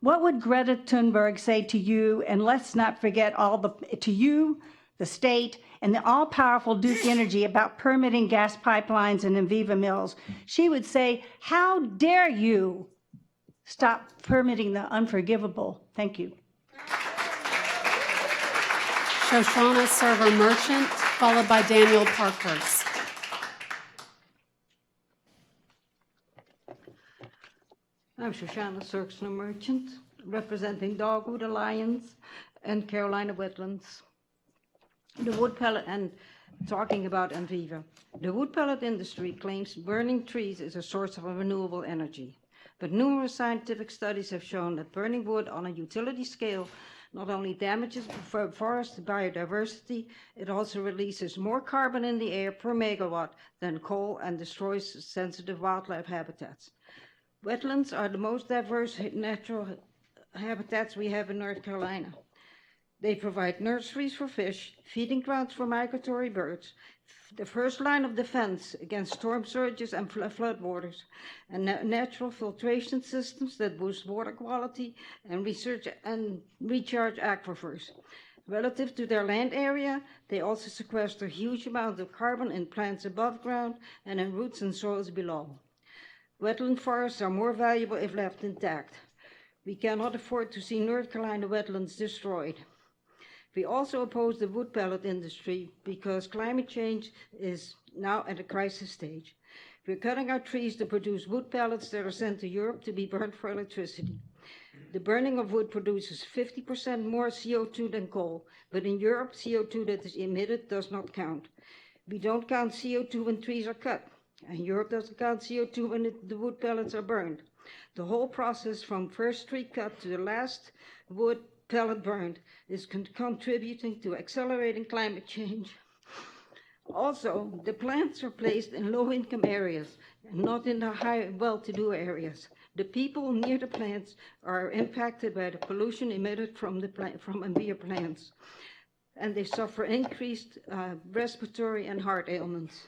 What would Greta Thunberg say to you? And let's not forget to you, the state, and the all-powerful Duke Energy about permitting gas pipelines and Enviva mills. She would say, how dare you stop permitting the unforgivable? Thank you. Shoshana Server Merchant, followed by Daniel Parkhurst. I'm Shoshana Serksner Merchant, representing Dogwood Alliance and Carolina Wetlands. The wood pellet, and talking about Enviva. The wood pellet industry claims burning trees is a source of renewable energy. But numerous scientific studies have shown that burning wood on a utility scale not only damages forest biodiversity, it also releases more carbon in the air per megawatt than coal and destroys sensitive wildlife habitats. Wetlands are the most diverse natural habitats we have in North Carolina. They provide nurseries for fish, feeding grounds for migratory birds, the first line of defense against storm surges and floodwaters, and natural filtration systems that boost water quality and recharge aquifers. Relative to their land area, they also sequester huge amounts of carbon in plants above ground and in roots and soils below. Wetland forests are more valuable if left intact. We cannot afford to see North Carolina wetlands destroyed. We also oppose the wood pellet industry because climate change is now at a crisis stage. We're cutting our trees to produce wood pellets that are sent to Europe to be burned for electricity. The burning of wood produces 50% more CO2 than coal, but in Europe, CO2 that is emitted does not count. We don't count CO2 when trees are cut, and Europe doesn't count CO2 when the wood pellets are burned. The whole process from first tree cut to the last wood pellet burned is contributing to accelerating climate change. Also, the plants are placed in low-income areas and not in the high, well-to-do areas. The people near the plants are impacted by the pollution emitted from Envia plants, and they suffer increased respiratory and heart ailments.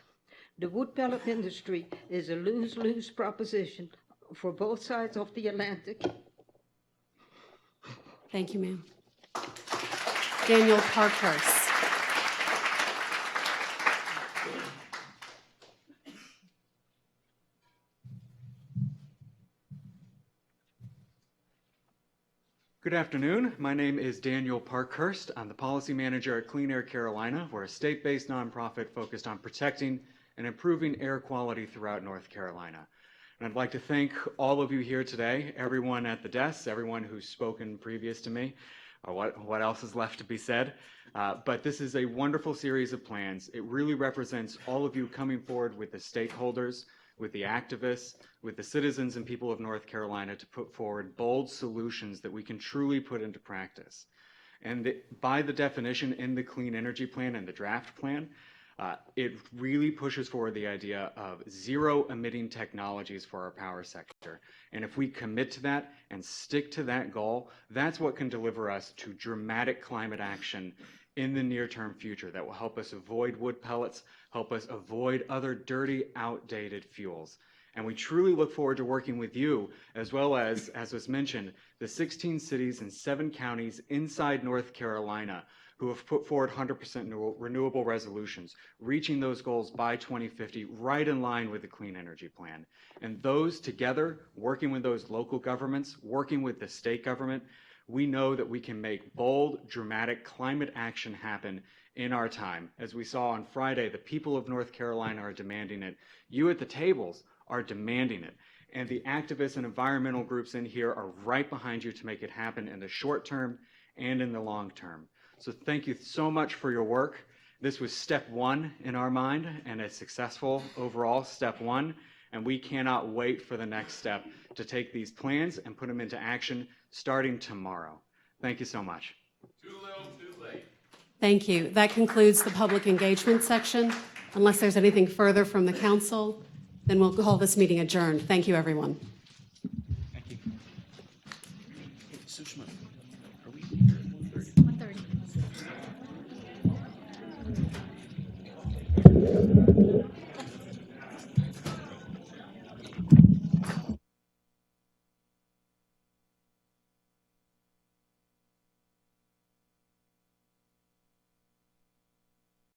The wood pellet industry is a lose-lose proposition for both sides of the Atlantic. Thank you, ma'am. Daniel Parkhurst. Good afternoon. My name is Daniel Parkhurst. I'm the policy manager at Clean Air Carolina. We're a state-based nonprofit focused on protecting and improving air quality throughout North Carolina. And I'd like to thank all of you here today, everyone at the desk, everyone who's spoken previous to me, what else is left to be said. But this is a wonderful series of plans. It really represents all of you coming forward with the stakeholders, with the activists, with the citizens and people of North Carolina to put forward bold solutions that we can truly put into practice. And by the definition in the Clean Energy Plan and the draft plan, it really pushes forward the idea of zero emitting technologies for our power sector. And if we commit to that and stick to that goal, that's what can deliver us to dramatic climate action in the near-term future that will help us avoid wood pellets, help us avoid other dirty, outdated fuels. And we truly look forward to working with you, as well as was mentioned, the 16 cities and 7 counties inside North Carolina who have put forward 100% renewable resolutions, reaching those goals by 2050, right in line with the Clean Energy Plan. And those together, working with those local governments, working with the state government, we know that we can make bold, dramatic climate action happen in our time. As we saw on Friday, the people of North Carolina are demanding it. You at the tables are demanding it. And the activists and environmental groups in here are right behind you to make it happen in the short term and in the long term. So thank you so much for your work. This was step one in our mind, and a successful overall step one. and we cannot wait for the next step to take these plans and put them into action starting tomorrow. Thank you so much. Too little, too late. Thank you. That concludes the public engagement section. Unless there's anything further from the council, then we'll call this meeting adjourned. Thank you, everyone. Thank you. Sushma, are we here at 1:30? 1:30.